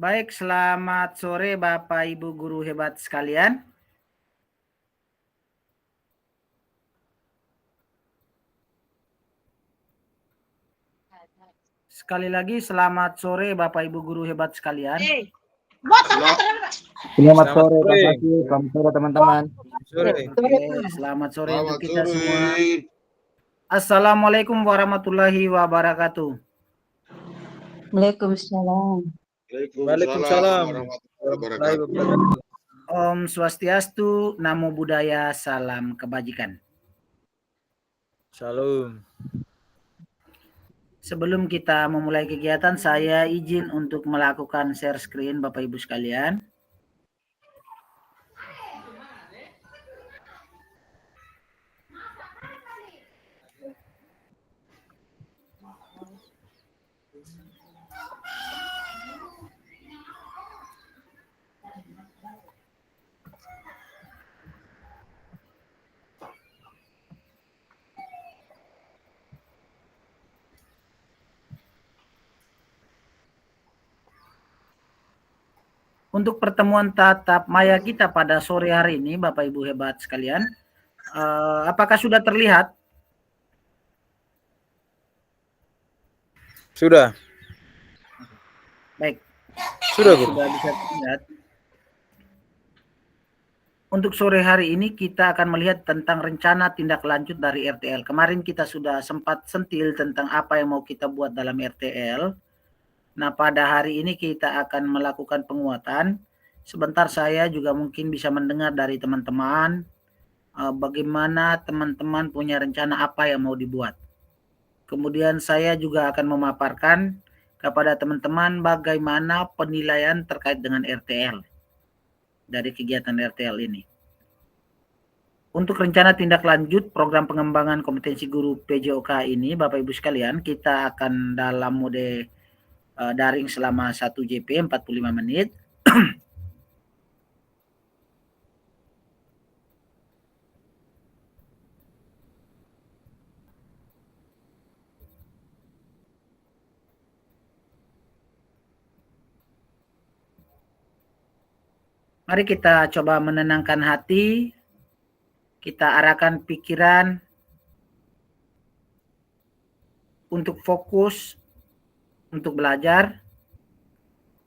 Baik, selamat sore Bapak Ibu guru hebat sekalian. Sekali lagi selamat sore Bapak Ibu guru hebat sekalian. Selamat sore Pak Fatih, selamat sore teman-teman. Selamat sore untuk kita semua. Assalamualaikum warahmatullahi wabarakatuh. Waalaikumsalam. Waalaikumsalam warahmatullahi wabarakatuh. Om Swastiastu, Namo Buddhaya, salam kebajikan. Salam. Sebelum kita memulai kegiatan, saya izin untuk melakukan share screen Bapak Ibu sekalian. Untuk pertemuan tatap maya kita pada sore hari ini, Bapak Ibu hebat sekalian, apakah sudah terlihat? Sudah. Baik. Sudah bisa terlihat. Untuk sore hari ini kita akan melihat tentang rencana tindak lanjut dari RTL. Kemarin kita sudah sempat sentil tentang apa yang mau kita buat dalam RTL. Nah, pada hari ini kita akan melakukan penguatan. Sebentar saya juga mungkin bisa mendengar dari teman-teman bagaimana teman-teman punya rencana apa yang mau dibuat. Kemudian saya juga akan memaparkan kepada teman-teman bagaimana penilaian terkait dengan RTL dari kegiatan RTL ini. Untuk rencana tindak lanjut program pengembangan kompetensi guru PJOK ini, Bapak Ibu sekalian, kita akan dalam mode daring selama 1 JP 45 menit. Mari kita coba menenangkan hati, kita arahkan pikiran untuk fokus, untuk belajar.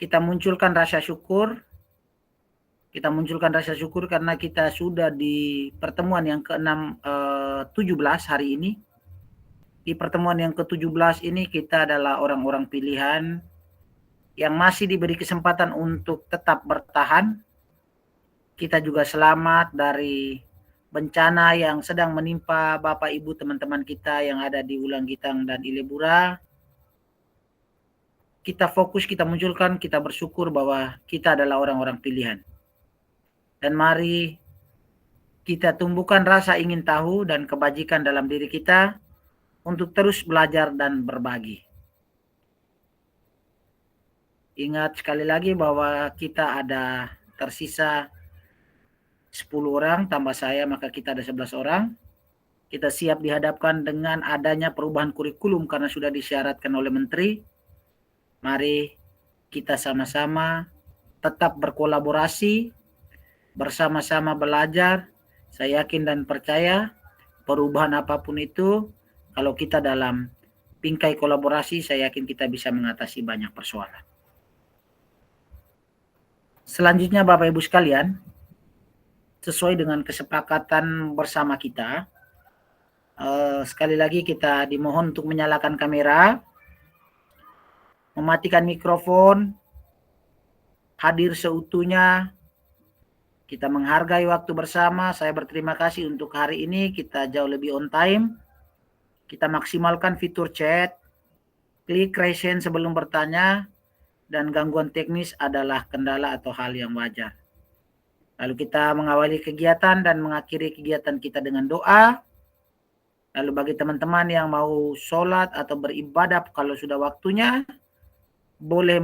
Kita munculkan rasa syukur. Kita munculkan rasa syukur karena kita sudah di pertemuan yang ke-17 hari ini. Di pertemuan yang ke-17 ini kita adalah orang-orang pilihan yang masih diberi kesempatan untuk tetap bertahan. Kita juga selamat dari bencana yang sedang menimpa Bapak Ibu teman-teman kita yang ada di Ulanggitang dan Ilebura. Kita fokus, kita munculkan, kita bersyukur bahwa kita adalah orang-orang pilihan. Dan mari kita tumbuhkan rasa ingin tahu dan kebajikan dalam diri kita untuk terus belajar dan berbagi. Ingat sekali lagi bahwa kita ada tersisa 10 orang tambah saya, maka kita ada 11 orang. Kita siap dihadapkan dengan adanya perubahan kurikulum karena sudah disyaratkan oleh Menteri. Mari kita sama-sama tetap berkolaborasi, bersama-sama belajar. Saya yakin dan percaya perubahan apapun itu, kalau kita dalam bingkai kolaborasi, saya yakin kita bisa mengatasi banyak persoalan. Selanjutnya Bapak Ibu sekalian, sesuai dengan kesepakatan bersama kita, sekali lagi kita dimohon untuk menyalakan kamera, mematikan mikrofon, hadir seutuhnya. Kita menghargai waktu bersama. Saya berterima kasih untuk hari ini kita jauh lebih on time. Kita maksimalkan fitur chat, klik raise hand sebelum bertanya, dan gangguan teknis adalah kendala atau hal yang wajar. Lalu kita mengawali kegiatan dan mengakhiri kegiatan kita dengan doa. Lalu bagi teman-teman yang mau sholat atau beribadah kalau sudah waktunya, boleh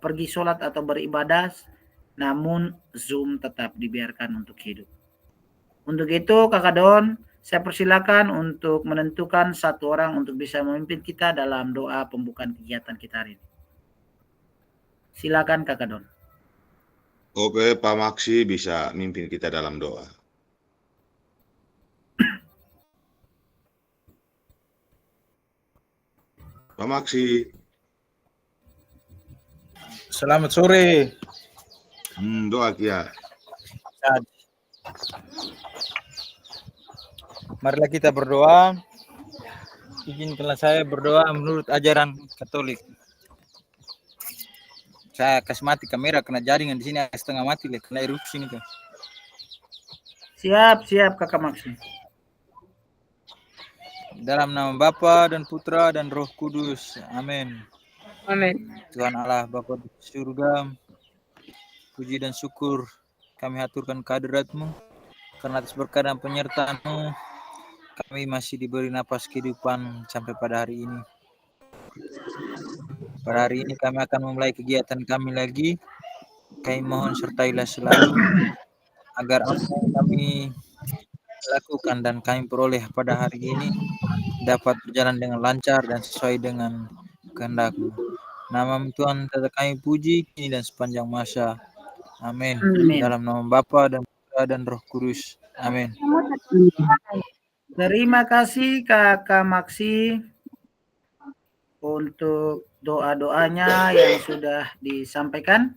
pergi sholat atau beribadah, namun Zoom tetap dibiarkan untuk hidup. Untuk itu Kakak Don, saya persilakan untuk menentukan satu orang untuk bisa memimpin kita dalam doa pembukaan kegiatan kita hari ini. Silakan Kakak Don. Oke, Pak Maksi bisa mimpin kita dalam doa. Pak Maksi. Selamat sore. Doa Kia. Marilah kita berdoa. Izinkanlah saya berdoa menurut ajaran Katolik. Saya kasih mati kamera kena jaringan di sini setengah mati kena erupsi nih. Siap Kakak Maksi. Dalam nama Bapa dan Putra dan Roh Kudus. Amin. Amin. Tuhan Allah Bapa di surga, puji dan syukur kami haturkan kehadirat-Mu, karena atas berkat dan penyertaan-Mu kami masih diberi napas kehidupan sampai pada hari ini. Pada hari ini kami akan memulai kegiatan kami lagi. Kami mohon sertailah selalu agar apa yang kami lakukan dan kami peroleh pada hari ini dapat berjalan dengan lancar dan sesuai dengan kehendak-Mu. Nama Tuhan tetap kami puji kini dan sepanjang masa. Amin. Dalam nama Bapa dan Putra dan Roh Kudus. Amin. Terima kasih Kakak Maksi untuk doa-doanya yang sudah disampaikan.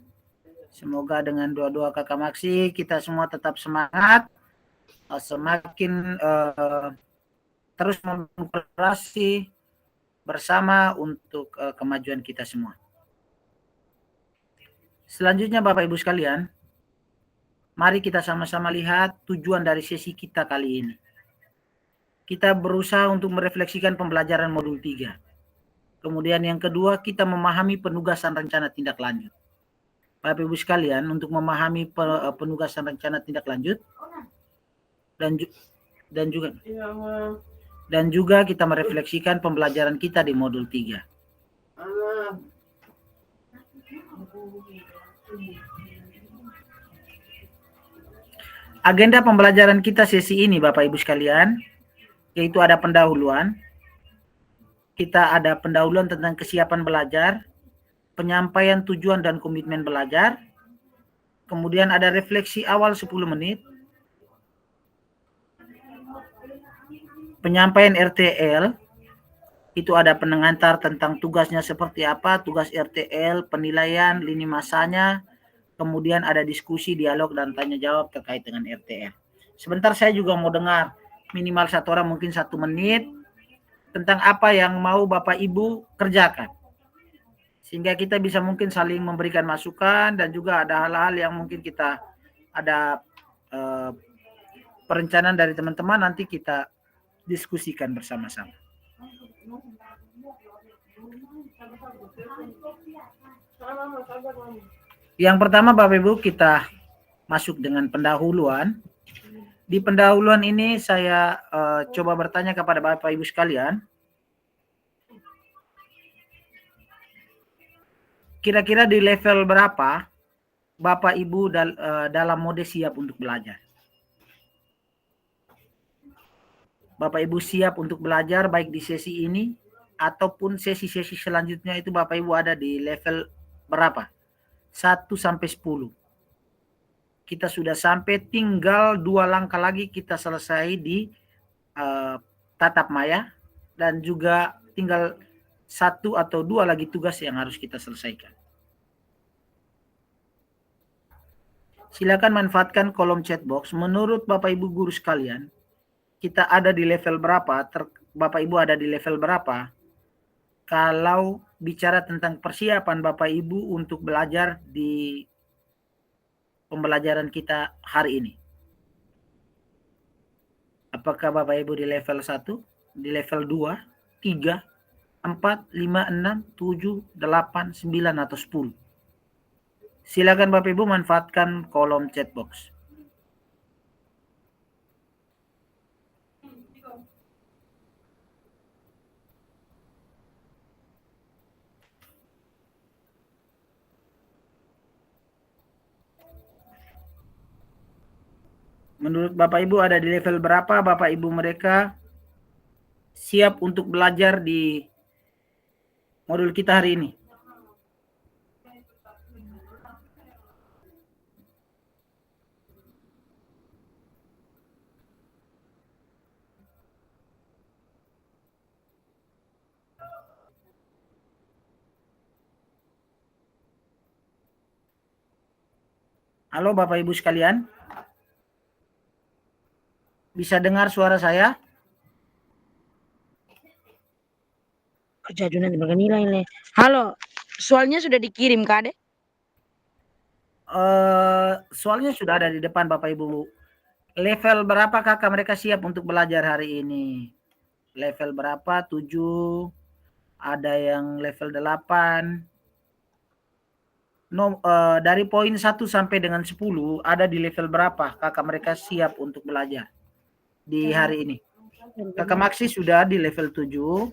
Semoga dengan doa-doa Kakak Maksi kita semua tetap semangat, semakin terus berkolaborasi bersama untuk kemajuan kita semua. Selanjutnya Bapak Ibu sekalian, mari kita sama-sama lihat tujuan dari sesi kita kali ini. Kita berusaha untuk merefleksikan pembelajaran modul 3. Kemudian yang kedua, kita memahami penugasan rencana tindak lanjut. Bapak Ibu sekalian, untuk memahami penugasan rencana tindak lanjut dan juga kita merefleksikan pembelajaran kita di modul 3. Agenda pembelajaran kita sesi ini Bapak Ibu sekalian, yaitu ada pendahuluan. Kita ada pendahuluan tentang kesiapan belajar, penyampaian tujuan dan komitmen belajar. Kemudian ada refleksi awal 10 menit. Penyampaian RTL, itu ada pengantar tentang tugasnya seperti apa, tugas RTL, penilaian, lini masanya, kemudian ada diskusi, dialog, dan tanya jawab terkait dengan RTL. Sebentar saya juga mau dengar minimal satu orang mungkin 1 menit tentang apa yang mau Bapak Ibu kerjakan. Sehingga kita bisa mungkin saling memberikan masukan dan juga ada hal-hal yang mungkin kita ada perencanaan dari teman-teman nanti kita diskusikan bersama-sama. Yang pertama Bapak Ibu kita masuk dengan pendahuluan. Di pendahuluan ini saya coba bertanya kepada Bapak Ibu sekalian. Kira-kira di level berapa Bapak Ibu dalam mode siap untuk belajar? Bapak Ibu siap untuk belajar baik di sesi ini ataupun sesi-sesi selanjutnya itu Bapak Ibu ada di level berapa? 1 sampai 10. Kita sudah sampai tinggal 2 langkah lagi kita selesai di tatap maya dan juga tinggal 1 atau 2 lagi tugas yang harus kita selesaikan. Silakan manfaatkan kolom chat box. Menurut Bapak Ibu guru sekalian, kita ada di level berapa? Bapak Ibu ada di level berapa? Kalau bicara tentang persiapan Bapak Ibu untuk belajar di pembelajaran kita hari ini. Apakah Bapak Ibu di level 1, di level 2, 3, 4, 5, 6, 7, 8, 9, atau 10? Silakan Bapak Ibu manfaatkan kolom chat box. Menurut Bapak Ibu ada di level berapa Bapak Ibu mereka siap untuk belajar di modul kita hari ini? Halo Bapak Ibu sekalian. Bisa dengar suara saya? Kerja Junan di bagian nilai. Halo, soalnya sudah dikirim Kak Ade? Soalnya sudah ada di depan Bapak Ibu. Level berapa kakak mereka siap untuk belajar hari ini? Level berapa? 7, ada yang level 8. Dari poin 1 sampai dengan 10 ada di level berapa kakak mereka siap untuk belajar di hari ini? Kakak Maksi sudah di level 7.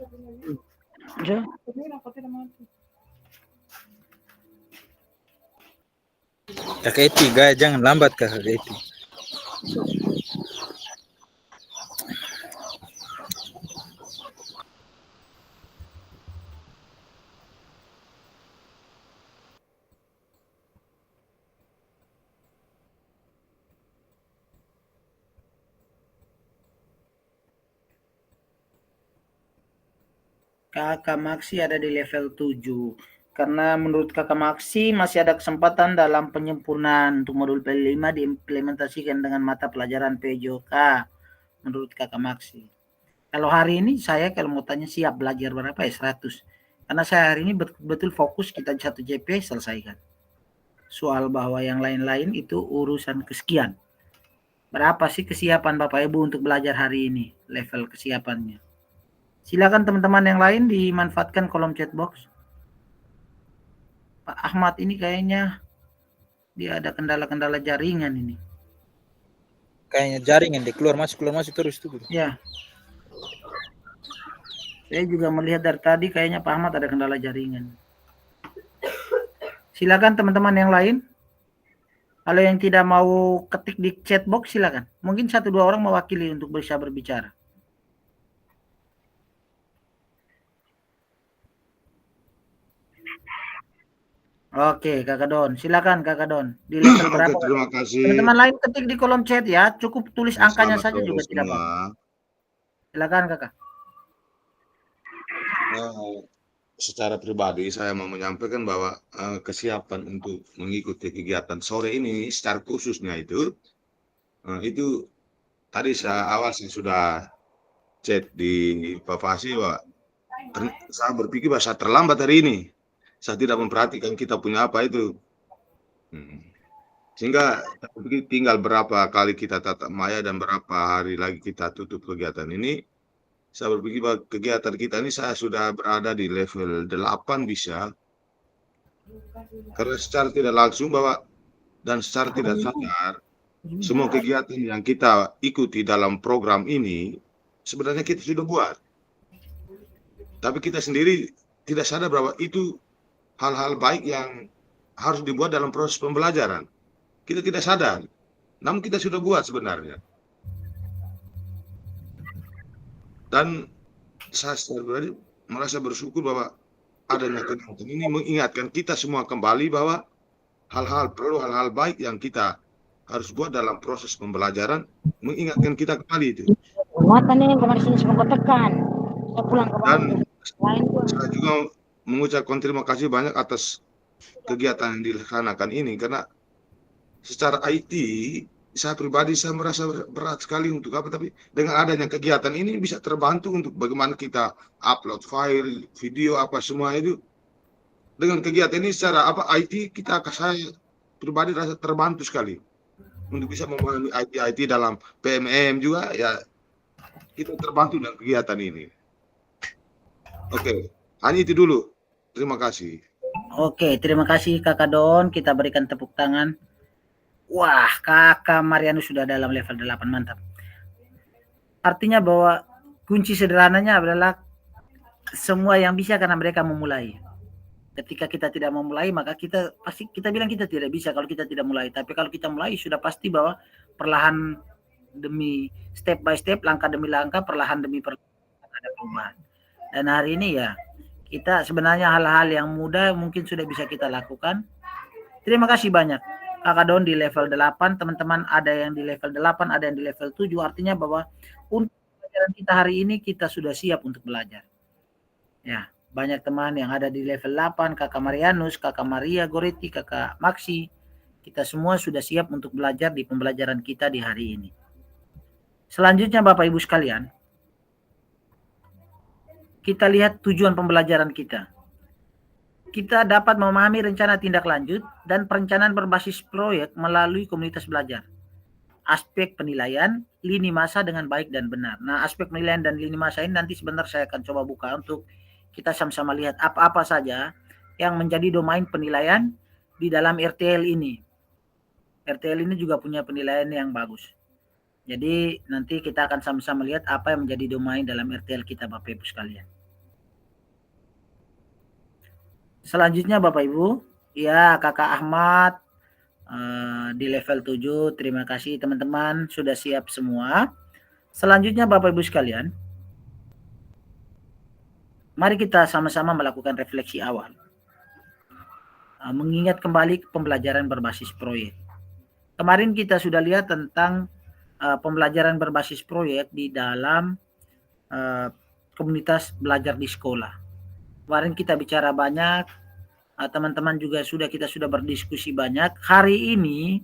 Kakak Eti, guys, jangan lambat Kakak Eti. Kakak Maksi ada di level 7. Karena menurut Kakak Maksi masih ada kesempatan dalam penyempurnaan untuk modul P5 diimplementasikan dengan mata pelajaran PJOK menurut Kakak Maksi. Kalau hari ini saya kalau mau tanya siap belajar berapa ya 100. Karena saya hari ini betul-betul fokus kita 1 JP selesaikan. Soal bahwa yang lain-lain itu urusan kesekian. Berapa sih kesiapan Bapak Ibu untuk belajar hari ini? Level kesiapannya. Silakan teman-teman yang lain dimanfaatkan kolom chat box. Pak Ahmad ini kayaknya dia ada kendala-kendala jaringan ini. Kayaknya jaringan deh, keluar masuk terus tuh. Ya. Saya juga melihat dari tadi kayaknya Pak Ahmad ada kendala jaringan. Silakan teman-teman yang lain. Kalau yang tidak mau ketik di chat box silakan. Mungkin 1-2 orang mewakili untuk bisa berbicara. Oke, Kakak Don. Silakan Kakak Don. Di level berapa? Oke, terima kasih. Teman-teman lain ketik di kolom chat ya. Cukup tulis angkanya Selamat saja sore juga tidak semua. apa-apa. Silakan Kakak. Secara pribadi saya mau menyampaikan bahwa kesiapan untuk mengikuti kegiatan sore ini secara khususnya itu tadi saya sudah chat di Pak Fasi bahwa saya berpikir bahwa saya terlambat hari ini. Saya tidak memperhatikan kita punya apa itu. Sehingga saya berpikir tinggal berapa kali kita tatap maya dan berapa hari lagi kita tutup kegiatan ini. Saya berpikir bahwa kegiatan kita ini saya sudah berada di level 8 bisa. Karena secara tidak langsung dan secara tidak sadar, semua kegiatan yang kita ikuti dalam program ini, sebenarnya kita sudah buat. Tapi kita sendiri tidak sadar bahwa itu hal-hal baik yang harus dibuat dalam proses pembelajaran. Kita tidak sadar, namun kita sudah buat sebenarnya. Dan saya sebenarnya merasa bersyukur bahwa adanya kegiatan ini mengingatkan kita semua kembali bahwa hal-hal baik yang kita harus buat dalam proses pembelajaran, mengingatkan kita kembali itu. Dan saya juga mengucapkan terima kasih banyak atas kegiatan yang dilaksanakan ini, karena secara IT saya pribadi saya merasa berat sekali untuk tapi dengan adanya kegiatan ini bisa terbantu untuk bagaimana kita upload file, video apa semua itu. Dengan kegiatan ini secara IT saya pribadi rasa terbantu sekali untuk bisa memahami IT dalam PMM juga ya, kita terbantu dengan kegiatan ini. Oke, hanya itu dulu. Terima kasih. Oke, terima kasih Kakak Don. Kita berikan tepuk tangan. Wah, Kakak Marianus sudah dalam level 8, mantap. Artinya bahwa kunci sederhananya adalah semua yang bisa karena mereka memulai. Ketika kita tidak memulai, maka kita bilang kita tidak bisa kalau kita tidak mulai. Tapi kalau kita mulai, sudah pasti bahwa perlahan demi step by step, langkah demi langkah, perlahan demi perlahan ada perubahan. Dan hari ini ya, kita sebenarnya hal-hal yang mudah mungkin sudah bisa kita lakukan. Terima kasih banyak. Kakak Don di level 8, teman-teman ada yang di level 8, ada yang di level 7, artinya bahwa untuk pelajaran kita hari ini kita sudah siap untuk belajar. Ya, banyak teman yang ada di level 8, Kakak Marianus, Kakak Maria Goretti, Kakak Maksi, Kita semua sudah siap untuk belajar di pembelajaran kita di hari ini. Selanjutnya Bapak Ibu sekalian, kita lihat tujuan pembelajaran kita. Kita dapat memahami rencana tindak lanjut dan perencanaan berbasis proyek melalui komunitas belajar. Aspek penilaian, lini masa dengan baik dan benar. Nah, aspek penilaian dan lini masa ini nanti sebentar saya akan coba buka untuk kita sama-sama lihat apa-apa saja yang menjadi domain penilaian di dalam RTL ini. RTL ini juga punya penilaian yang bagus. Jadi nanti kita akan sama-sama lihat apa yang menjadi domain dalam RTL kita Bapak Ibu sekalian. Selanjutnya Bapak Ibu, ya Kakak Ahmad di level 7, terima kasih teman-teman sudah siap semua. Selanjutnya Bapak Ibu sekalian, mari kita sama-sama melakukan refleksi awal. Mengingat kembali pembelajaran berbasis proyek. Kemarin kita sudah lihat tentang pembelajaran berbasis proyek di dalam komunitas belajar di sekolah. Kemarin kita bicara banyak, teman-teman juga kita sudah berdiskusi banyak. Hari ini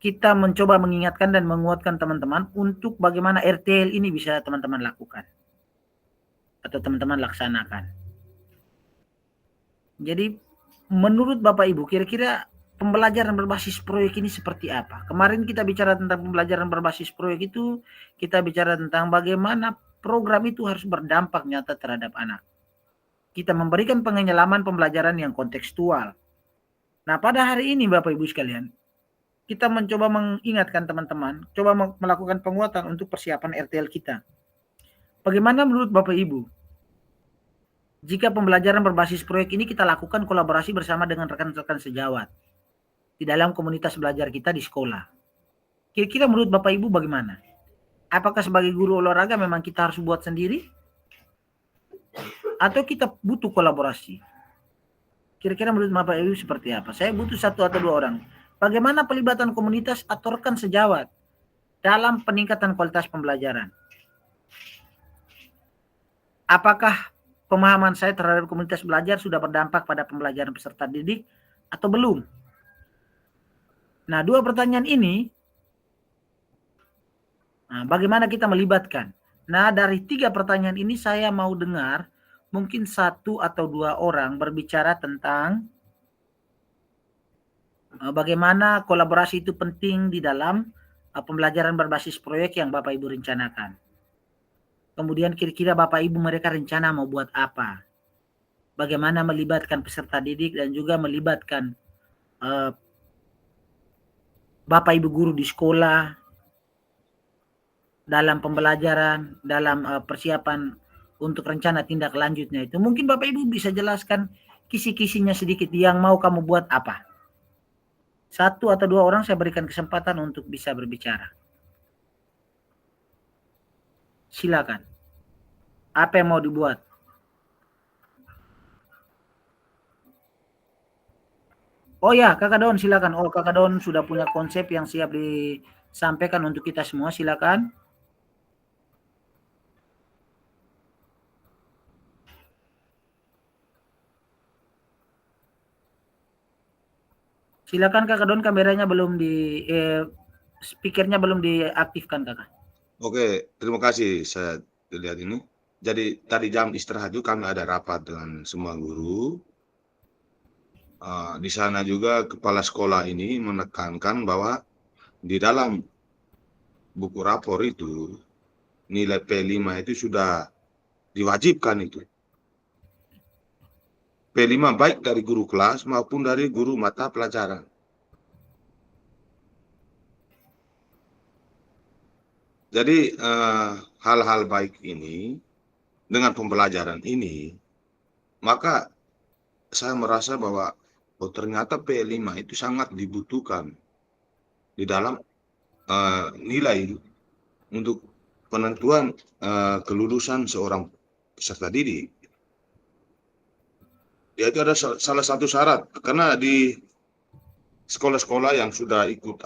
kita mencoba mengingatkan dan menguatkan teman-teman untuk bagaimana RTL ini bisa teman-teman lakukan atau teman-teman laksanakan. Jadi menurut Bapak Ibu, kira-kira pembelajaran berbasis proyek ini seperti apa? Kemarin kita bicara tentang pembelajaran berbasis proyek itu, kita bicara tentang bagaimana program itu harus berdampak nyata terhadap anak. Kita memberikan penyelaman pembelajaran yang kontekstual. Nah, pada hari ini Bapak Ibu sekalian, kita mencoba mengingatkan teman-teman, coba melakukan penguatan untuk persiapan RTL kita. Bagaimana menurut Bapak Ibu? Jika pembelajaran berbasis proyek ini kita lakukan kolaborasi bersama dengan rekan-rekan sejawat di dalam komunitas belajar kita di sekolah. Kira-kira menurut Bapak Ibu bagaimana? Apakah sebagai guru olahraga memang kita harus buat sendiri? Atau kita butuh kolaborasi? Kira-kira menurut Bapak Ibu seperti apa? Saya butuh 1 atau 2 orang. Bagaimana pelibatan komunitas atau rekan sejawat dalam peningkatan kualitas pembelajaran? Apakah pemahaman saya terhadap komunitas belajar sudah berdampak pada pembelajaran peserta didik atau belum? Nah, 2 pertanyaan ini, bagaimana kita melibatkan? Nah, dari 3 pertanyaan ini saya mau dengar mungkin 1 atau 2 orang berbicara tentang bagaimana kolaborasi itu penting di dalam pembelajaran berbasis proyek yang Bapak Ibu rencanakan. Kemudian kira-kira Bapak Ibu mereka rencana mau buat apa? Bagaimana melibatkan peserta didik dan juga melibatkan Bapak Ibu guru di sekolah dalam pembelajaran, dalam persiapan untuk rencana tindak lanjutnya itu. Mungkin Bapak Ibu bisa jelaskan kisi-kisinya sedikit, yang mau kamu buat apa? 1 atau 2 orang saya berikan kesempatan untuk bisa berbicara. Silakan. Apa yang mau dibuat? Oh ya, Kakak Don silakan. Oh, Kakak Don sudah punya konsep yang siap disampaikan untuk kita semua. Silakan. Silakan Kakak Don, kameranya belum speakernya belum diaktifkan Kakak. Oke, terima kasih. Saya lihat ini. Jadi tadi jam istirahat juga kami ada rapat dengan semua guru. Di sana juga kepala sekolah ini menekankan bahwa di dalam buku rapor itu nilai P5 itu sudah diwajibkan itu. P5 baik dari guru kelas maupun dari guru mata pelajaran. Jadi hal-hal baik ini dengan pembelajaran ini, maka saya merasa bahwa ternyata P5 itu sangat dibutuhkan di dalam nilai untuk penentuan kelulusan seorang peserta didik. Itu ada salah satu syarat, karena di sekolah-sekolah yang sudah ikut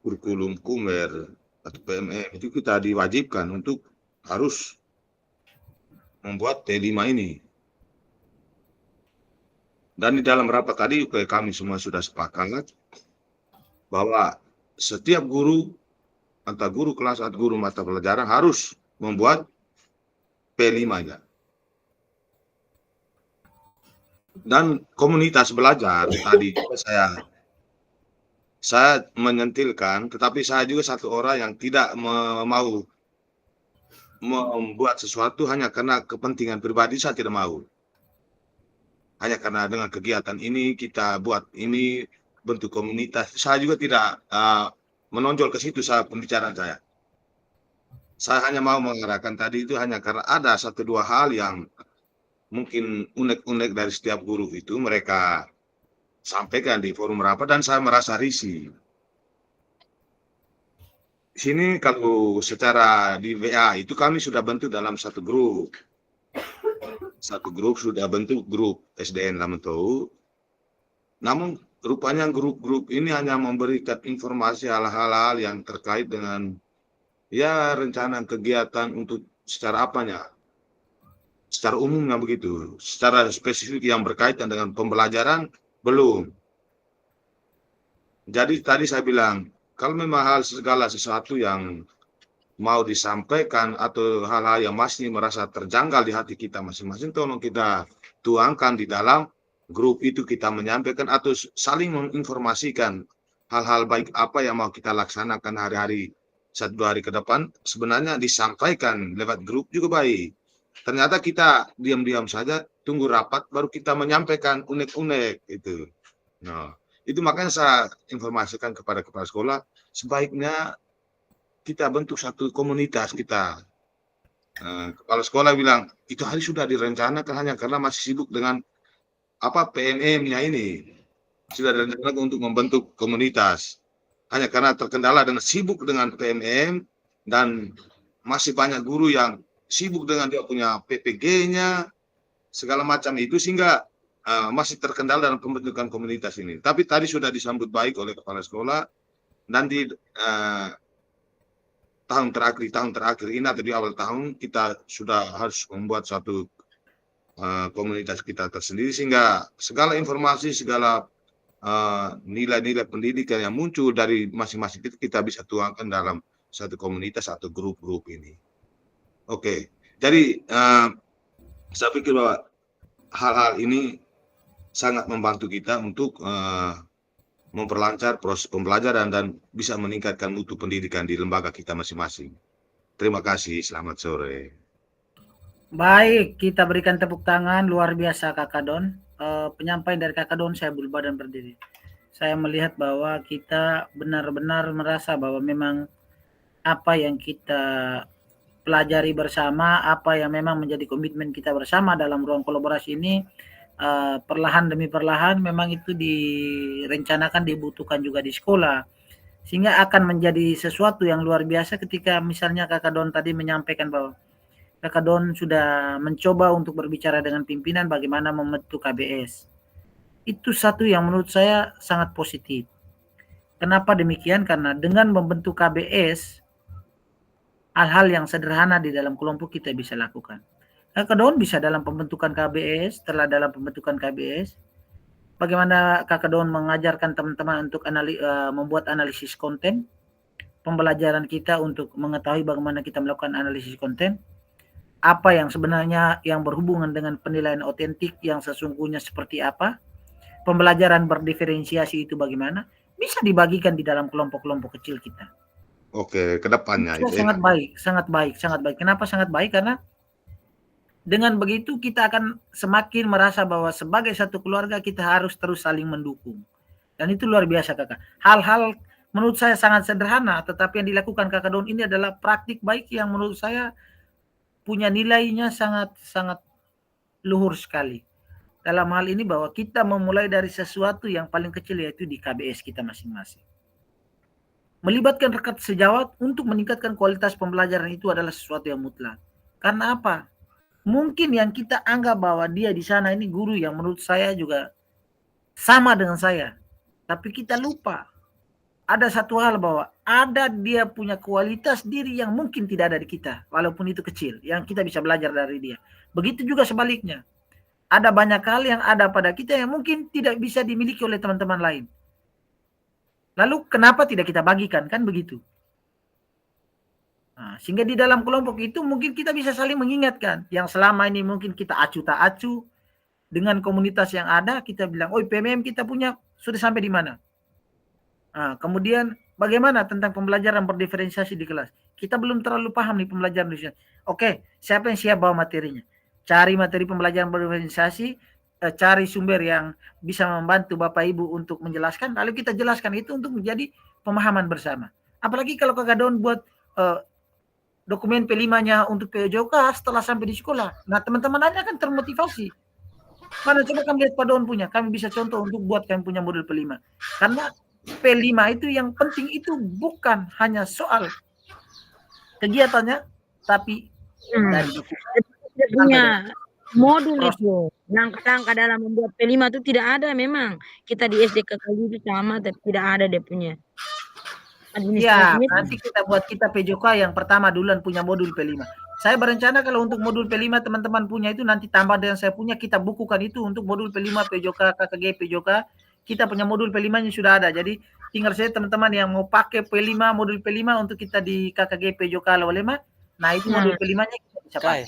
kurikulum KUMER atau PME itu kita diwajibkan untuk harus membuat P5 ini. Dan di dalam rapat tadi kami semua sudah sepakat bahwa setiap guru, entah guru kelas atau guru mata pelajaran harus membuat P5-nya. Dan komunitas belajar tadi saya menyentilkan, tetapi saya juga satu orang yang tidak mau membuat sesuatu hanya karena kepentingan pribadi. Saya tidak mau. Hanya karena dengan kegiatan ini kita buat ini bentuk komunitas. Saya juga tidak menonjol ke situ saya pembicaraan saya. Saya hanya mau mengarahkan tadi itu hanya karena ada satu dua hal yang mungkin unek-unek dari setiap guru itu mereka sampaikan di forum rapat dan saya merasa risih. Di sini kalau secara di WA itu kami sudah bentuk dalam satu grup. Satu grup sudah bentuk grup SDN Lamentau. Namun rupanya grup-grup ini hanya memberikan informasi hal-hal yang terkait dengan ya rencana kegiatan untuk secara apanya. Secara umumnya begitu. Secara spesifik yang berkaitan dengan pembelajaran belum. Jadi tadi saya bilang, kalau memang hal segala sesuatu yang mau disampaikan atau hal-hal yang masih merasa terjanggal di hati kita masing-masing, tolong kita tuangkan di dalam grup itu, kita menyampaikan atau saling menginformasikan hal-hal baik apa yang mau kita laksanakan hari-hari 1-2 hari ke depan, sebenarnya disampaikan lewat grup juga baik. Ternyata kita diam-diam saja, tunggu rapat, baru kita menyampaikan unek-unek itu. Nah, itu makanya saya informasikan kepada kepala sekolah, sebaiknya kita bentuk satu komunitas kita. Kepala sekolah bilang, itu hari sudah direncanakan hanya karena masih sibuk dengan PMM-nya ini. Sudah direncanakan untuk membentuk komunitas. Hanya karena terkendala dengan sibuk dengan PMM dan masih banyak guru yang sibuk dengan dia punya PPG-nya, segala macam itu, sehingga masih terkendala dalam pembentukan komunitas ini. Tapi tadi sudah disambut baik oleh kepala sekolah, dan di tahun terakhir ini atau di awal tahun kita sudah harus membuat suatu komunitas kita tersendiri, sehingga segala informasi, segala nilai-nilai pendidikan yang muncul dari masing-masing kita bisa tuangkan dalam satu komunitas atau grup-grup ini. Oke, jadi saya pikir bahwa hal-hal ini sangat membantu kita untuk memperlancar proses pembelajaran dan bisa meningkatkan mutu pendidikan di lembaga kita masing-masing. Terima kasih, selamat sore. Baik, kita berikan tepuk tangan, luar biasa Kakak Don. Penyampaian dari Kakak Don, saya berbadan berdiri. Saya melihat bahwa kita benar-benar merasa bahwa memang apa yang kita pelajari bersama, apa yang memang menjadi komitmen kita bersama dalam ruang kolaborasi ini, perlahan demi perlahan memang itu direncanakan, dibutuhkan juga di sekolah, sehingga akan menjadi sesuatu yang luar biasa ketika misalnya Kakak Don tadi menyampaikan bahwa Kakak Don sudah mencoba untuk berbicara dengan pimpinan bagaimana membentuk KBS. Itu satu yang menurut saya sangat positif. Kenapa demikian? Karena dengan membentuk KBS, hal-hal yang sederhana di dalam kelompok kita bisa lakukan. Kakak Don bisa dalam pembentukan KBS, setelah dalam pembentukan KBS, bagaimana Kakak Don mengajarkan teman-teman untuk membuat analisis konten, pembelajaran kita untuk mengetahui bagaimana kita melakukan analisis konten, apa yang sebenarnya yang berhubungan dengan penilaian otentik yang sesungguhnya seperti apa, pembelajaran berdiferensiasi itu bagaimana, bisa dibagikan di dalam kelompok-kelompok kecil kita. Oke, ke depannya. Itu sangat baik, sangat baik, sangat baik. Kenapa sangat baik? Karena dengan begitu kita akan semakin merasa bahwa sebagai satu keluarga kita harus terus saling mendukung. Dan itu luar biasa Kakak. Hal-hal menurut saya sangat sederhana, tetapi yang dilakukan Kakak Don ini adalah praktik baik yang menurut saya punya nilainya sangat luhur sekali. Dalam hal ini bahwa kita memulai dari sesuatu yang paling kecil, yaitu di KBS kita masing-masing. Melibatkan rekan sejawat untuk meningkatkan kualitas pembelajaran itu adalah sesuatu yang mutlak. Karena apa? Mungkin yang kita anggap bahwa dia di sana ini guru yang menurut saya juga sama dengan saya. Tapi kita lupa. Ada satu hal bahwa ada dia punya kualitas diri yang mungkin tidak ada di kita. Walaupun itu kecil. Yang kita bisa belajar dari dia. Begitu juga sebaliknya. Ada banyak hal yang ada pada kita yang mungkin tidak bisa dimiliki oleh teman-teman lain. Lalu kenapa tidak kita bagikan, kan begitu. Nah, sehingga di dalam kelompok itu mungkin kita bisa saling mengingatkan. Yang selama ini mungkin kita acu tak acu dengan komunitas yang ada, kita bilang, oh PMM kita punya sudah sampai di mana? Nah, kemudian bagaimana tentang pembelajaran berdiferensiasi di kelas? Kita belum terlalu paham nih pembelajaran berdiferensiasi. Oke, siapa yang siap bawa materinya? Cari materi pembelajaran berdiferensiasi, cari sumber yang bisa membantu Bapak Ibu untuk menjelaskan, lalu kita jelaskan itu untuk menjadi pemahaman bersama. Apalagi kalau Kak Don buat dokumen P5-nya untuk PJOK setelah sampai di sekolah. Nah, teman-teman Anda kan termotivasi. Mana coba kami lihat Pak Don punya, kami bisa contoh untuk buat kami punya modul P5. Karena P5 itu yang penting itu bukan hanya soal kegiatannya, tapi dari Tidak punya modul itu. Langkah-langkah dalam membuat P5 itu tidak ada memang. Kita di SD kali itu sama, tapi tidak ada dia punya. Ya, nanti kita buat kita PJOK yang pertama duluan punya modul P5. Saya berencana kalau untuk modul P5 teman-teman punya itu nanti tambah dengan saya punya, kita bukukan itu untuk modul P5 PJOK, KKG, PJOK. Kita punya modul P5-nya sudah ada. Jadi tinggal saya teman-teman yang mau pakai P5, modul P5 untuk kita di KKG, PJOK, Lawalema. Nah, itu modul P5-nya kita bisa pakai.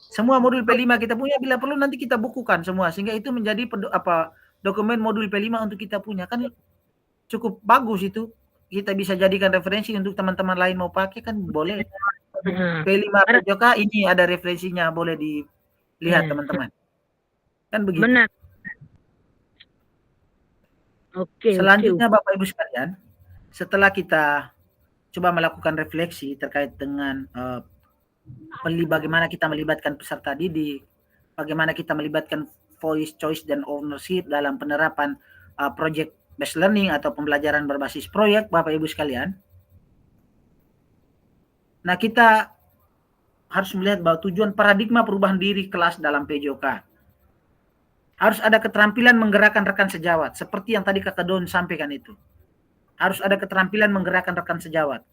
Semua modul P5 kita punya, bila perlu nanti kita bukukan semua. Sehingga itu menjadi dokumen modul P5 untuk kita punya. Kan cukup bagus itu, kita bisa jadikan referensi untuk teman-teman lain mau pakai kan boleh. P5 PJOK ini ada referensinya, boleh dilihat teman-teman. Kan begitu. Benar. Oke. Selanjutnya Bapak Ibu sekalian, setelah kita coba melakukan refleksi terkait dengan bagaimana kita melibatkan peserta didik, bagaimana kita melibatkan voice, choice, dan ownership dalam penerapan project based learning atau pembelajaran berbasis proyek, Bapak Ibu sekalian. Nah, kita harus melihat bahwa tujuan paradigma perubahan diri kelas dalam PJOK. Harus ada keterampilan menggerakkan rekan sejawat, seperti yang tadi Kakak Don sampaikan itu. Harus ada keterampilan menggerakkan rekan sejawat.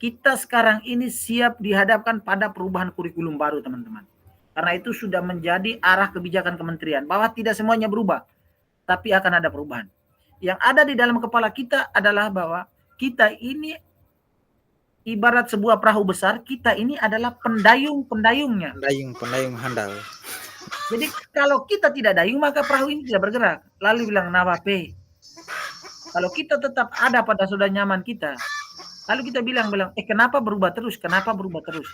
Kita sekarang ini siap dihadapkan pada perubahan kurikulum baru, teman-teman. Karena itu sudah menjadi arah kebijakan kementerian, bahwa tidak semuanya berubah, tapi akan ada perubahan. Yang ada di dalam kepala kita adalah bahwa kita ini ibarat sebuah perahu besar, kita ini adalah pendayung-pendayungnya. Pendayung handal. Jadi kalau kita tidak dayung, maka perahu ini tidak bergerak. Lalu bilang nawape. Kalau kita tetap ada pada zona nyaman kita, lalu kita bilang, kenapa berubah terus? Kenapa berubah terus?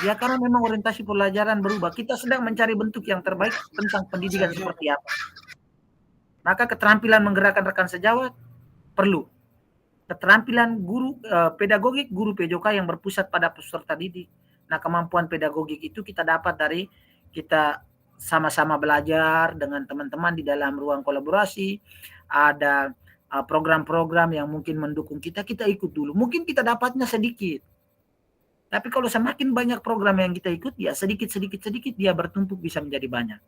Ya karena memang orientasi pelajaran berubah. Kita sedang mencari bentuk yang terbaik tentang pendidikan seperti apa. Maka keterampilan menggerakkan rekan sejawat perlu. Keterampilan guru pedagogik, guru PJOK yang berpusat pada peserta didik. Nah, kemampuan pedagogik itu kita dapat dari kita sama-sama belajar dengan teman-teman di dalam ruang kolaborasi. Ada program-program yang mungkin mendukung kita ikut dulu. Mungkin kita dapatnya sedikit. Tapi kalau semakin banyak program yang kita ikut, ya sedikit dia bertumpuk bisa menjadi banyak.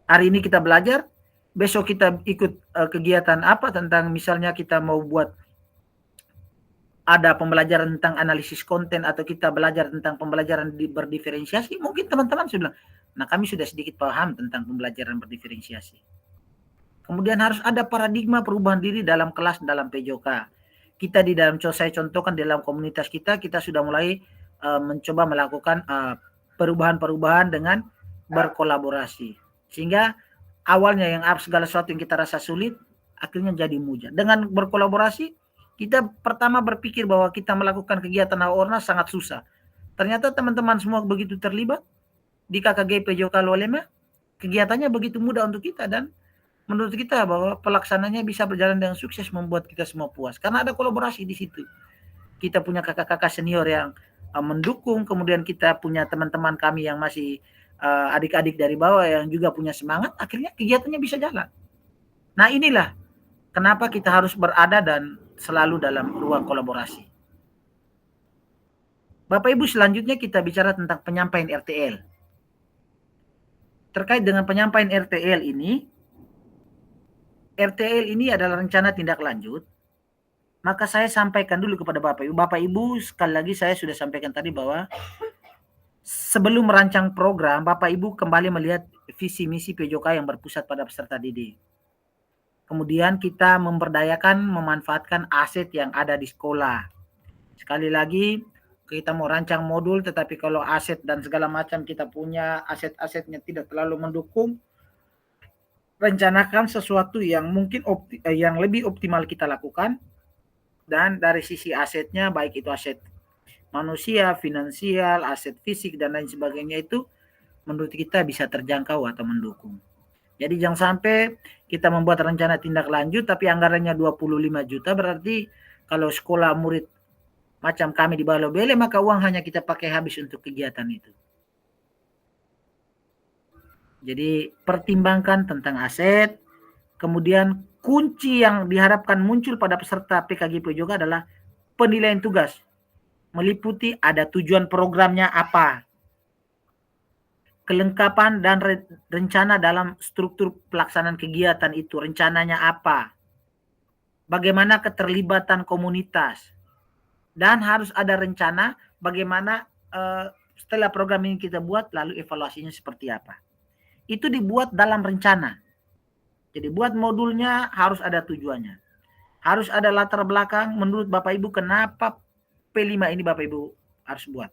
Hari ini kita belajar, besok kita ikut kegiatan apa tentang misalnya kita mau buat ada pembelajaran tentang analisis konten atau kita belajar tentang pembelajaran berdiferensiasi, mungkin teman-teman sudah bilang, nah kami sudah sedikit paham tentang pembelajaran berdiferensiasi. Kemudian harus ada paradigma perubahan diri dalam kelas, dalam PJOK. Kita di dalam, saya contohkan dalam komunitas kita sudah mulai mencoba melakukan perubahan-perubahan dengan berkolaborasi. Sehingga awalnya yang segala sesuatu yang kita rasa sulit, akhirnya jadi mudah. Dengan berkolaborasi, kita pertama berpikir bahwa kita melakukan kegiatan AORNA sangat susah. Ternyata teman-teman semua begitu terlibat di KKG PJOK Lawalema, kegiatannya begitu mudah untuk kita dan menurut kita bahwa pelaksananya bisa berjalan dengan sukses, membuat kita semua puas. Karena ada kolaborasi di situ. Kita punya kakak-kakak senior yang mendukung, kemudian kita punya teman-teman kami yang masih adik-adik dari bawah yang juga punya semangat, akhirnya kegiatannya bisa jalan. Nah, inilah kenapa kita harus berada dan selalu dalam ruang kolaborasi. Bapak Ibu, selanjutnya kita bicara tentang penyampaian RTL. Terkait dengan penyampaian RTL ini adalah rencana tindak lanjut. Maka saya sampaikan dulu kepada Bapak Ibu. Bapak Ibu, sekali lagi saya sudah sampaikan tadi bahwa sebelum merancang program, Bapak Ibu kembali melihat visi misi PJOK yang berpusat pada peserta didik. Kemudian kita memberdayakan, memanfaatkan aset yang ada di sekolah. Sekali lagi, kita mau rancang modul, tetapi kalau aset dan segala macam kita punya, aset-asetnya tidak terlalu mendukung, rencanakan sesuatu yang mungkin yang lebih optimal kita lakukan. Dan dari sisi asetnya, baik itu aset manusia, finansial, aset fisik, dan lain sebagainya, itu menurut kita bisa terjangkau atau mendukung. Jadi jangan sampai kita membuat rencana tindak lanjut tapi anggarannya 25 juta, berarti kalau sekolah murid macam kami di Balobele maka uang hanya kita pakai habis untuk kegiatan itu. Jadi pertimbangkan tentang aset. Kemudian kunci yang diharapkan muncul pada peserta PKGP juga adalah penilaian tugas. Meliputi ada tujuan programnya apa, kelengkapan dan rencana dalam struktur pelaksanaan kegiatan itu, rencananya apa, bagaimana keterlibatan komunitas, dan harus ada rencana bagaimana setelah program ini kita buat lalu evaluasinya seperti apa. Itu dibuat dalam rencana. Jadi buat modulnya harus ada tujuannya, harus ada latar belakang menurut Bapak Ibu kenapa P5 ini Bapak Ibu harus buat.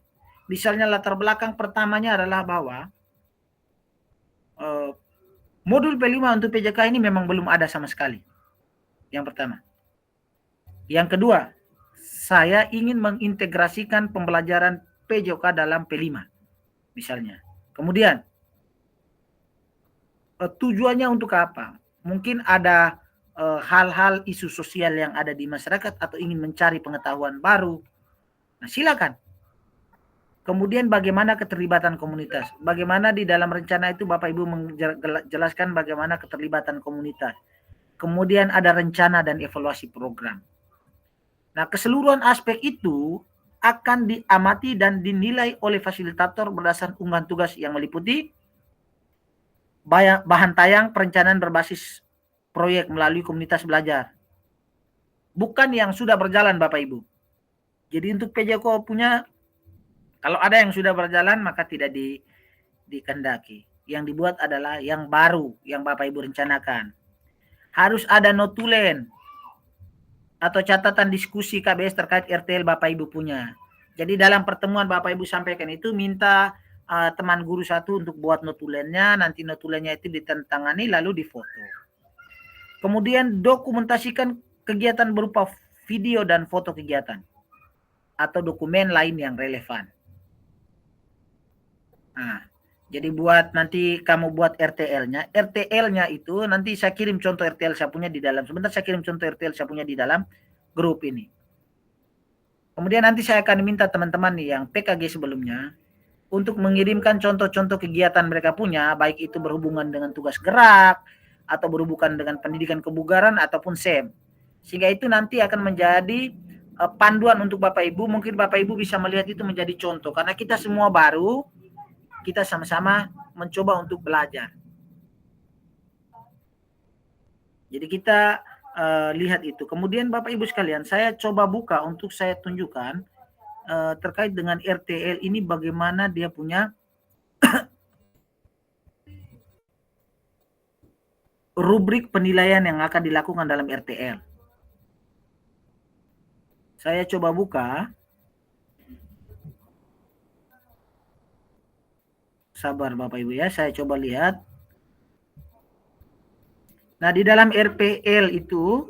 Misalnya latar belakang pertamanya adalah bahwa modul P5 untuk PJK ini memang belum ada sama sekali. Yang pertama. Yang kedua, saya ingin mengintegrasikan pembelajaran PJK dalam P5. Misalnya. Kemudian, tujuannya untuk apa? Mungkin ada hal-hal isu sosial yang ada di masyarakat atau ingin mencari pengetahuan baru. Nah, silakan. Kemudian bagaimana keterlibatan komunitas? Bagaimana di dalam rencana itu Bapak Ibu menjelaskan bagaimana keterlibatan komunitas. Kemudian ada rencana dan evaluasi program. Nah, keseluruhan aspek itu akan diamati dan dinilai oleh fasilitator berdasarkan unggahan tugas yang meliputi bahan tayang perencanaan berbasis proyek melalui komunitas belajar. Bukan yang sudah berjalan Bapak Ibu. Jadi untuk PJK punya, kalau ada yang sudah berjalan maka tidak dikendaki. Yang dibuat adalah yang baru yang Bapak Ibu rencanakan. Harus ada notulen atau catatan diskusi KBS terkait RTL Bapak Ibu punya. Jadi dalam pertemuan Bapak Ibu sampaikan itu minta teman guru satu untuk buat notulennya, nanti notulennya itu ditantangani lalu difoto. Kemudian dokumentasikan kegiatan berupa video dan foto kegiatan atau dokumen lain yang relevan. Nah, jadi buat nanti kamu buat RTL-nya. RTL-nya itu nanti saya kirim contoh RTL saya punya di dalam. Sebentar saya kirim contoh RTL saya punya di dalam grup ini. Kemudian nanti saya akan minta teman-teman nih yang PKG sebelumnya untuk mengirimkan contoh-contoh kegiatan mereka punya, baik itu berhubungan dengan tugas gerak atau berhubungan dengan pendidikan kebugaran ataupun SEM. Sehingga itu nanti akan menjadi panduan untuk Bapak Ibu. Mungkin Bapak Ibu bisa melihat itu menjadi contoh karena kita semua baru. Kita sama-sama mencoba untuk belajar. Jadi kita lihat itu. Kemudian Bapak Ibu sekalian, saya coba buka untuk saya tunjukkan terkait dengan RTL ini bagaimana dia punya rubrik penilaian yang akan dilakukan dalam RTL. Saya coba buka. Sabar Bapak Ibu ya, saya coba lihat. Nah, di dalam RPL itu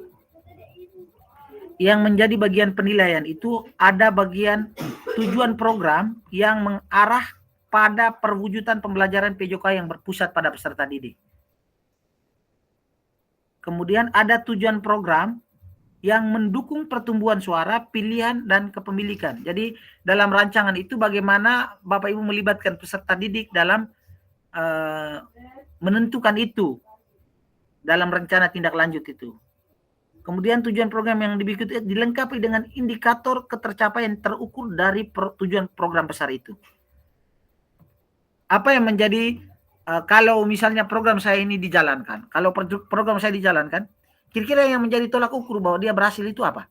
yang menjadi bagian penilaian itu ada bagian tujuan program yang mengarah pada perwujudan pembelajaran PJK yang berpusat pada peserta didik. Kemudian ada tujuan program yang mendukung pertumbuhan suara, pilihan, dan kepemilikan. Jadi dalam rancangan itu bagaimana Bapak Ibu melibatkan peserta didik dalam menentukan itu dalam rencana tindak lanjut itu. Kemudian tujuan program yang dibikin dilengkapi dengan indikator ketercapaian terukur dari tujuan program besar itu. Apa yang menjadi kalau misalnya program saya ini dijalankan, kalau program saya dijalankan, kira-kira yang menjadi tolak ukur bahwa dia berhasil itu apa?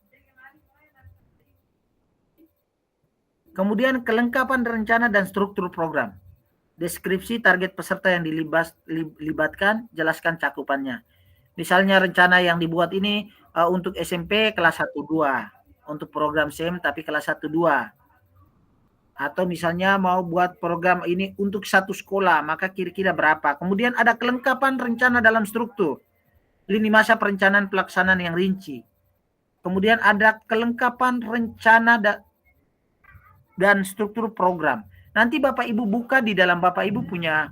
Kemudian kelengkapan rencana dan struktur program. Deskripsi target peserta yang dilibatkan, jelaskan cakupannya. Misalnya rencana yang dibuat ini untuk SMP kelas 1-2, untuk program SEM tapi kelas 1-2. Atau misalnya mau buat program ini untuk satu sekolah, maka kira-kira berapa. Kemudian ada kelengkapan rencana dalam struktur, lini masa perencanaan pelaksanaan yang rinci. Kemudian ada kelengkapan rencana dan struktur program. Nanti Bapak Ibu buka di dalam Bapak Ibu punya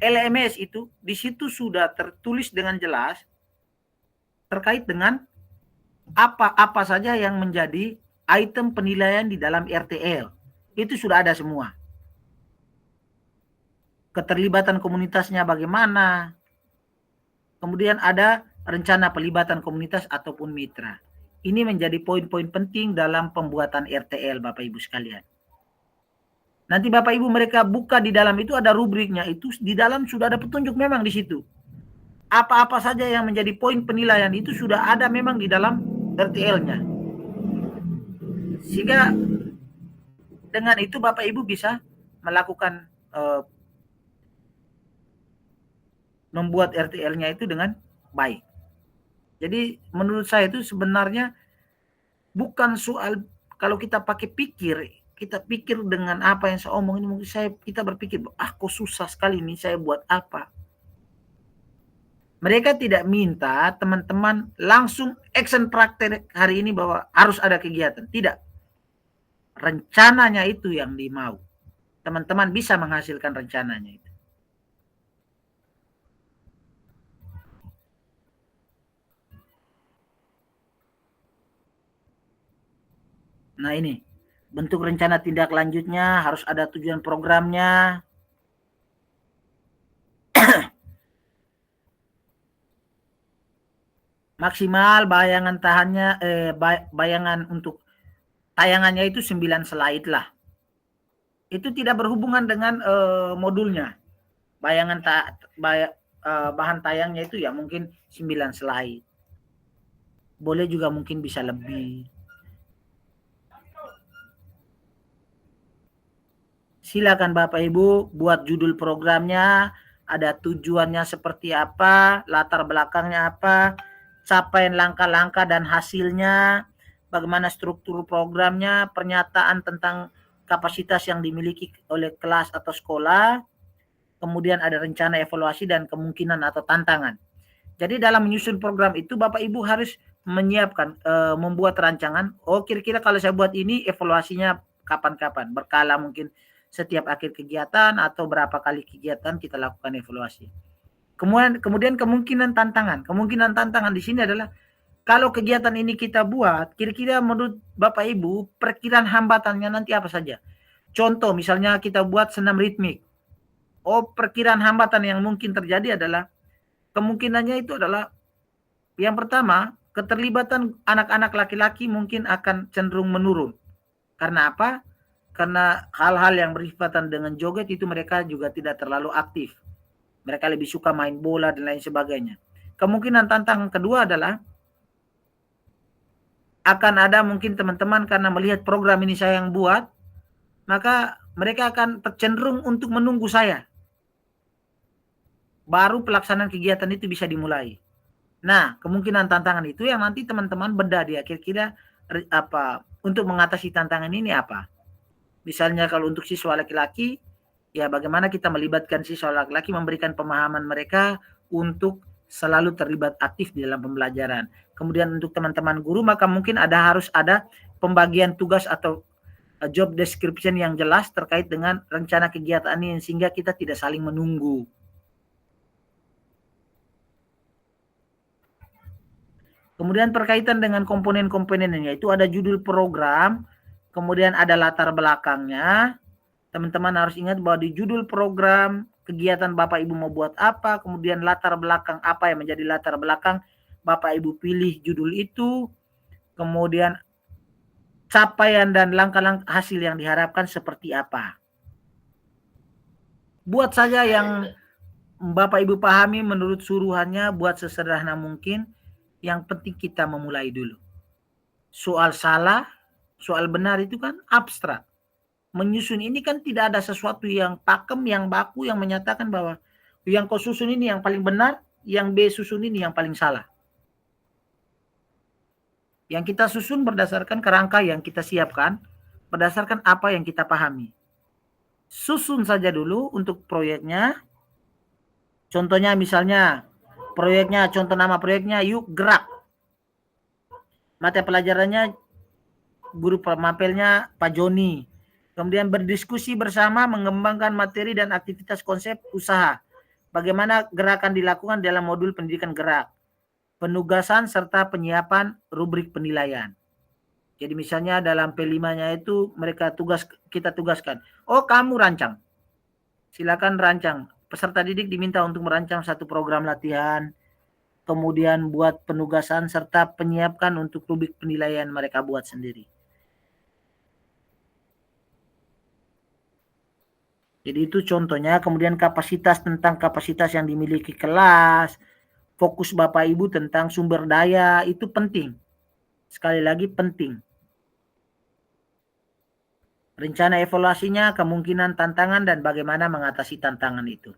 LMS itu, di situ sudah tertulis dengan jelas terkait dengan apa saja yang menjadi item penilaian di dalam RTL. Itu sudah ada semua. Keterlibatan komunitasnya bagaimana. Kemudian ada rencana pelibatan komunitas ataupun mitra. Ini menjadi poin-poin penting dalam pembuatan RTL Bapak Ibu sekalian. Nanti Bapak Ibu mereka buka di dalam itu ada rubriknya, itu di dalam sudah ada petunjuk memang di situ. Apa-apa saja yang menjadi poin penilaian itu sudah ada memang di dalam RTL-nya. Sehingga dengan itu Bapak Ibu bisa melakukan membuat RTL-nya itu dengan baik. Jadi menurut saya itu sebenarnya bukan soal kalau kita pakai kita pikir dengan apa yang saya omong ini, mungkin kita berpikir, kok susah sekali ini saya buat apa. Mereka tidak minta teman-teman langsung action praktek hari ini bahwa harus ada kegiatan. Tidak. Rencananya itu yang dimau. Teman-teman bisa menghasilkan rencananya itu. Nah ini, bentuk rencana tindak lanjutnya harus ada tujuan programnya. Maksimal bayangan bayangan untuk tayangannya itu 9 slide lah. Itu tidak berhubungan dengan modulnya. Bayangan bahan tayangnya itu ya mungkin 9 slide. Boleh juga mungkin bisa lebih. Silakan Bapak Ibu buat judul programnya, ada tujuannya seperti apa, latar belakangnya apa, capaian langkah-langkah dan hasilnya, bagaimana struktur programnya, pernyataan tentang kapasitas yang dimiliki oleh kelas atau sekolah, kemudian ada rencana evaluasi dan kemungkinan atau tantangan. Jadi dalam menyusun program itu Bapak Ibu harus menyiapkan, membuat rancangan, kira-kira kalau saya buat ini evaluasinya kapan-kapan, berkala mungkin setiap akhir kegiatan atau berapa kali kegiatan kita lakukan evaluasi. Kemudian kemungkinan tantangan. Kemungkinan tantangan di sini adalah kalau kegiatan ini kita buat, kira-kira menurut Bapak Ibu perkiraan hambatannya nanti apa saja. Contoh misalnya kita buat senam ritmik. Perkiraan hambatan yang mungkin terjadi adalah kemungkinannya itu adalah yang pertama, keterlibatan anak-anak laki-laki mungkin akan cenderung menurun. Karena apa? Karena hal-hal yang berkaitan dengan joget itu mereka juga tidak terlalu aktif. Mereka lebih suka main bola dan lain sebagainya. Kemungkinan tantangan kedua adalah akan ada mungkin teman-teman karena melihat program ini saya yang buat, maka mereka akan cenderung untuk menunggu saya. Baru pelaksanaan kegiatan itu bisa dimulai. Nah, kemungkinan tantangan itu yang nanti teman-teman bedah dia kira-kira untuk mengatasi tantangan ini apa. Misalnya kalau untuk siswa laki-laki, ya bagaimana kita melibatkan siswa laki-laki, memberikan pemahaman mereka untuk selalu terlibat aktif di dalam pembelajaran. Kemudian untuk teman-teman guru, maka mungkin harus ada pembagian tugas atau job description yang jelas terkait dengan rencana kegiatan ini, sehingga kita tidak saling menunggu. Kemudian berkaitan dengan komponen-komponennya, itu ada judul program, kemudian ada latar belakangnya. Teman-teman harus ingat bahwa di judul program, kegiatan Bapak Ibu mau buat apa, kemudian latar belakang apa yang menjadi latar belakang, Bapak Ibu pilih judul itu, kemudian capaian dan langkah-langkah hasil yang diharapkan seperti apa. Buat saja yang Bapak Ibu pahami menurut suruhannya, buat sesederhana mungkin, yang penting kita memulai dulu. Soal salah, soal benar itu kan abstrak. menyusun ini kan tidak ada sesuatu yang pakem, yang baku, yang menyatakan bahwa yang kau susun ini yang paling benar, yang B susun ini yang paling salah. Yang kita susun berdasarkan kerangka yang kita siapkan, berdasarkan apa yang kita pahami. Susun saja dulu untuk proyeknya. Contohnya misalnya, proyeknya, contoh nama proyeknya, yuk gerak. Mata pelajarannya, guru pemapelnya Pak Joni. Kemudian berdiskusi bersama mengembangkan materi dan aktivitas konsep usaha. Bagaimana gerakan dilakukan dalam modul pendidikan gerak. Penugasan serta penyiapan rubrik penilaian. Jadi misalnya dalam P5-nya itu kita tugaskan. Oh, kamu rancang. Silakan rancang. Peserta didik diminta untuk merancang satu program latihan, kemudian buat penugasan serta penyiapkan untuk rubrik penilaian mereka buat sendiri. Jadi itu contohnya, kemudian kapasitas tentang kapasitas yang dimiliki kelas, fokus Bapak Ibu tentang sumber daya, itu penting. Sekali lagi penting. Rencana evaluasinya, kemungkinan tantangan, dan bagaimana mengatasi tantangan itu.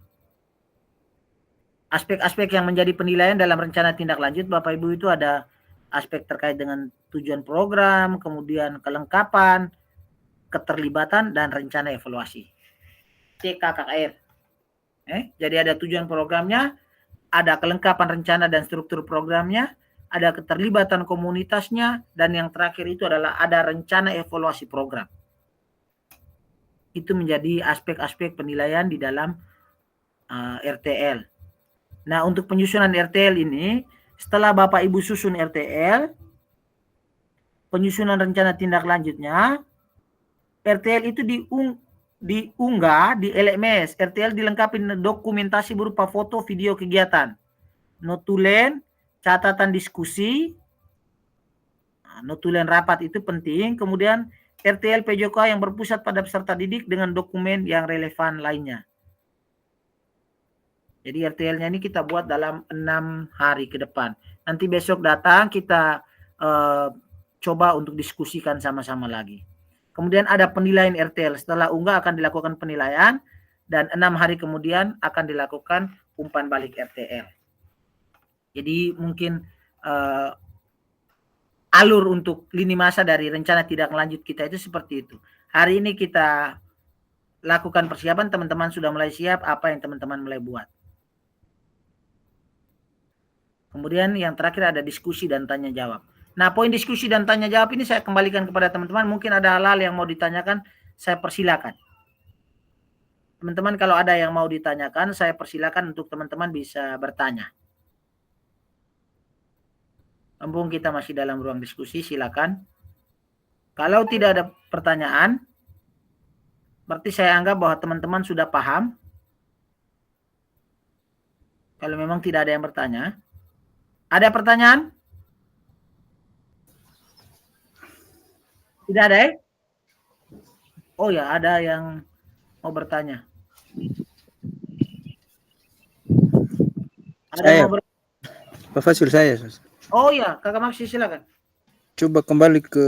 Aspek-aspek yang menjadi penilaian dalam rencana tindak lanjut Bapak Ibu itu ada aspek terkait dengan tujuan program, kemudian kelengkapan, keterlibatan, dan rencana evaluasi. TKKR. Jadi ada tujuan programnya, ada kelengkapan rencana dan struktur programnya, ada keterlibatan komunitasnya, dan yang terakhir itu adalah ada rencana evaluasi program. Itu menjadi aspek-aspek penilaian di dalam RTL. Nah, untuk penyusunan RTL ini, setelah Bapak Ibu susun RTL, penyusunan rencana tindak lanjutnya, RTL itu diunggah di LMS. RTL dilengkapi dokumentasi berupa foto, video kegiatan, notulen, catatan diskusi, notulen rapat itu penting. Kemudian RTL PJK yang berpusat pada peserta didik dengan dokumen yang relevan lainnya. Jadi RTL-nya ini kita buat dalam 6 hari ke depan. Nanti besok datang kita coba untuk diskusikan sama-sama lagi. Kemudian ada penilaian RTL. Setelah unggah akan dilakukan penilaian dan 6 hari kemudian akan dilakukan umpan balik RTL. Jadi mungkin alur untuk lini masa dari rencana tindak lanjut kita itu seperti itu. Hari ini kita lakukan persiapan, teman-teman sudah mulai siap apa yang teman-teman mulai buat. Kemudian yang terakhir ada diskusi dan tanya jawab. Nah, poin diskusi dan tanya jawab ini saya kembalikan kepada teman-teman. Mungkin ada hal-hal yang mau ditanyakan, saya persilakan. Teman-teman kalau ada yang mau ditanyakan, saya persilakan untuk teman-teman bisa bertanya. Mumpung kita masih dalam ruang diskusi, silakan. Kalau tidak ada pertanyaan, berarti saya anggap bahwa teman-teman sudah paham. Kalau memang tidak ada yang bertanya. Ada pertanyaan? Tidak ada, Oh ya, ada yang mau bertanya. Ada yang mau Pak Fasil, saya. Oh ya, Kakak Maksi silakan. Coba kembali ke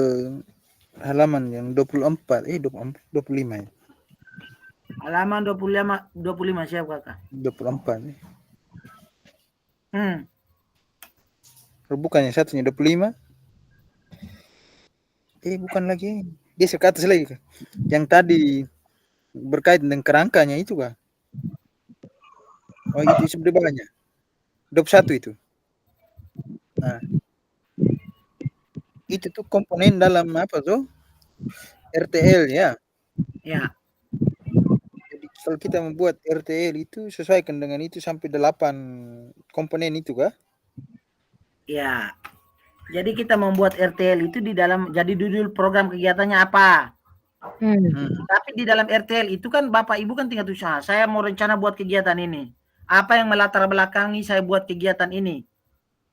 halaman yang 25 ya. Halaman 25 siap Kakak. 24 nih. Bukannya satunya 25. Bukan lagi. Geser ke atas lagi. Yang tadi berkaitan dengan kerangkanya itu kah? Oh, itu sebenarnya bawahnya. 21 itu. Nah. Itu tuh komponen dalam apa tuh? RTL ya. Ya. Jadi kalau kita membuat RTL itu sesuaikan dengan itu sampai 8 komponen itu kah? Ya. Jadi kita membuat RTL itu di dalam, jadi judul program kegiatannya apa. Tapi di dalam RTL itu kan Bapak Ibu kan tinggal tulis, saya mau rencana buat kegiatan ini. Apa yang melatar belakangi saya buat kegiatan ini.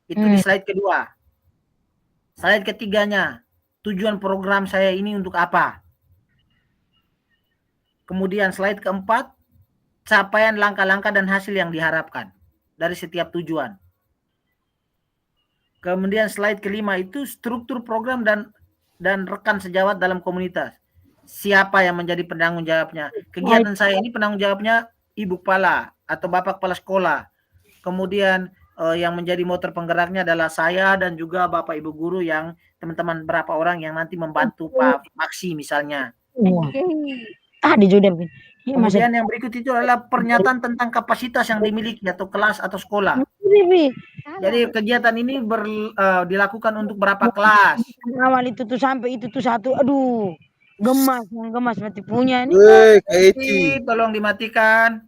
Itu di slide kedua. Slide ketiganya, tujuan program saya ini untuk apa. Kemudian slide keempat, capaian langkah-langkah dan hasil yang diharapkan dari setiap tujuan. Kemudian slide kelima itu struktur program dan rekan sejawat dalam komunitas. siapa yang menjadi penanggung jawabnya. Kegiatan saya ini penanggung jawabnya Ibu Kepala atau Bapak Kepala Sekolah. Kemudian yang menjadi motor penggeraknya adalah saya dan juga Bapak Ibu guru yang teman-teman berapa orang yang nanti membantu Pak Maksi misalnya. Di Jordan. Kemudian yang berikut itu adalah pernyataan tentang kapasitas yang dimiliki atau kelas atau sekolah. Jadi kegiatan ini dilakukan untuk berapa kelas? Awal itu tuh sampai itu tuh satu, aduh, gemas mati punya ini. Tolong dimatikan.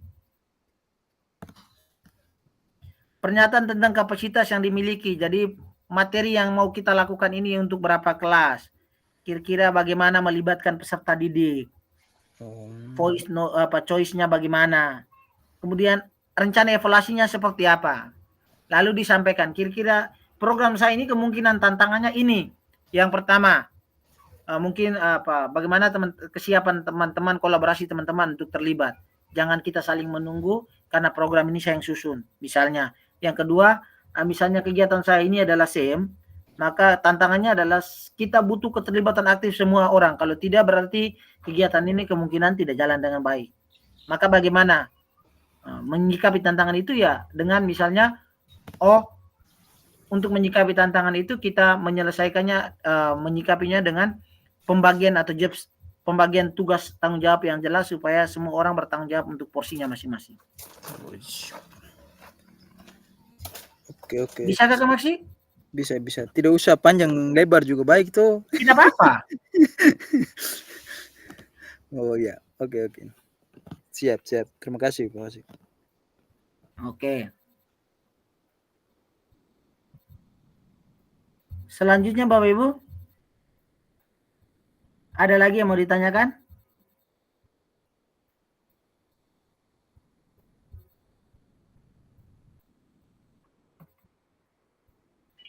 Pernyataan tentang kapasitas yang dimiliki. Jadi materi yang mau kita lakukan ini untuk berapa kelas? Kira-kira bagaimana melibatkan peserta didik? Choice-nya bagaimana? Kemudian rencana evaluasinya seperti apa? Lalu disampaikan kira-kira program saya ini kemungkinan tantangannya ini. Yang pertama, mungkin bagaimana kesiapan teman-teman, kolaborasi teman-teman untuk terlibat. Jangan kita saling menunggu karena program ini saya yang susun. Misalnya, yang kedua, misalnya kegiatan saya ini adalah SEM, maka tantangannya adalah kita butuh keterlibatan aktif semua orang. Kalau tidak berarti kegiatan ini kemungkinan tidak jalan dengan baik. Maka bagaimana menyikapi tantangan itu ya dengan misalnya untuk menyikapi tantangan itu kita menyelesaikannya menyikapinya dengan pembagian atau pembagian tugas tanggung jawab yang jelas supaya semua orang bertanggung jawab untuk porsinya masing-masing. Oke. Bisa Kak Maksi? Bisa. Tidak usah panjang lebar juga baik tuh. Tidak apa-apa. Oh ya, oke. Siap. Terima kasih. Oke. Selanjutnya Bapak Ibu, ada lagi yang mau ditanyakan?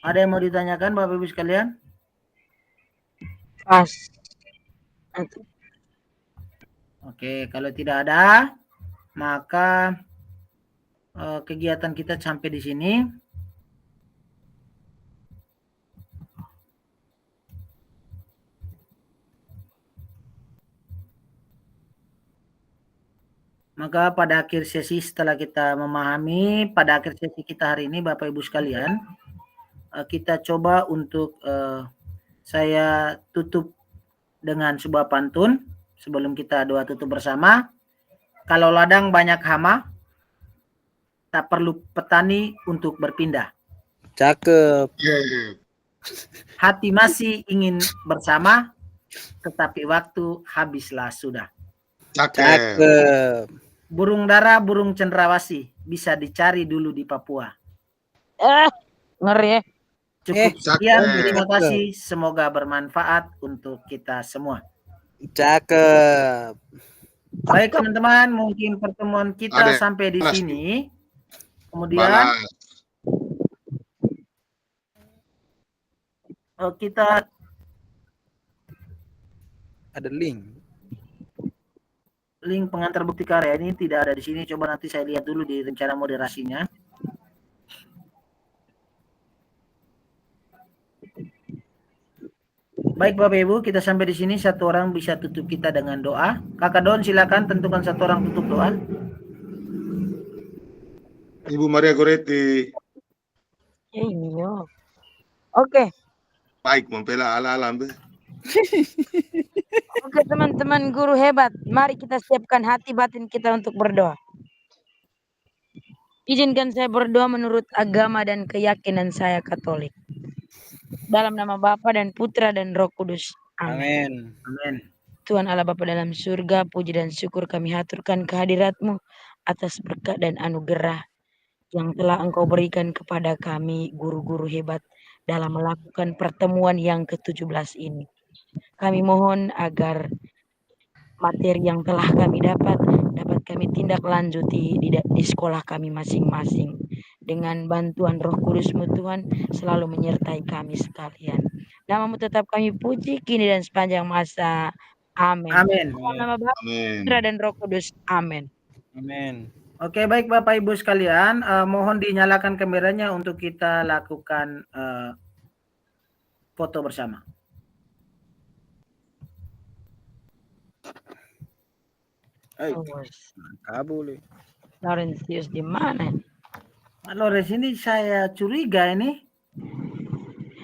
Ada yang mau ditanyakan Bapak Ibu sekalian? Pas. Oke, kalau tidak ada, maka kegiatan kita sampai di sini. Maka pada akhir sesi setelah kita memahami, pada akhir sesi kita hari ini Bapak Ibu sekalian, kita coba untuk saya tutup dengan sebuah pantun sebelum kita doa tutup bersama. Kalau ladang banyak hama, tak perlu petani untuk berpindah. Cakep. Hati masih ingin bersama, tetapi waktu habislah sudah. Cakep. Burung dara, burung cendrawasih bisa dicari dulu di Papua. Ngeri ya. Cukup sekian, terima kasih. Semoga bermanfaat untuk kita semua. Cakep. Baik teman-teman, mungkin pertemuan kita sampai di sini. Kemudian kita ada link pengantar bukti karya ini tidak ada di sini. Coba nanti saya lihat dulu di rencana moderasinya. Baik Bapak Ibu, kita sampai di sini. Satu orang bisa tutup kita dengan doa. Kakak Don silakan tentukan satu orang tutup doa. Ibu Maria Goretti. Iya. Oke. Baik, mempela ala-alam. Oke teman-teman guru hebat, mari kita siapkan hati batin kita untuk berdoa. Izinkan saya berdoa menurut agama dan keyakinan saya Katolik. Dalam nama Bapa dan Putra dan Roh Kudus. Amin. Tuhan Allah Bapa dalam surga, puji dan syukur kami haturkan kehadirat-Mu atas berkat dan anugerah yang telah Engkau berikan kepada kami guru-guru hebat dalam melakukan pertemuan yang ke-17 ini. Kami mohon agar materi yang telah kami dapat kami tindak lanjuti di sekolah kami masing-masing. Dengan bantuan Roh Kudus-Mu Tuhan selalu menyertai kami sekalian. Nama-Mu tetap kami puji kini dan sepanjang masa. Amin. Nama Bapa, Putra dan Roh Kudus. Amin. Oke, baik Bapak Ibu sekalian, mohon dinyalakan kameranya untuk kita lakukan foto bersama. Boleh. Laurentius di mana? Lores ini saya curiga ini.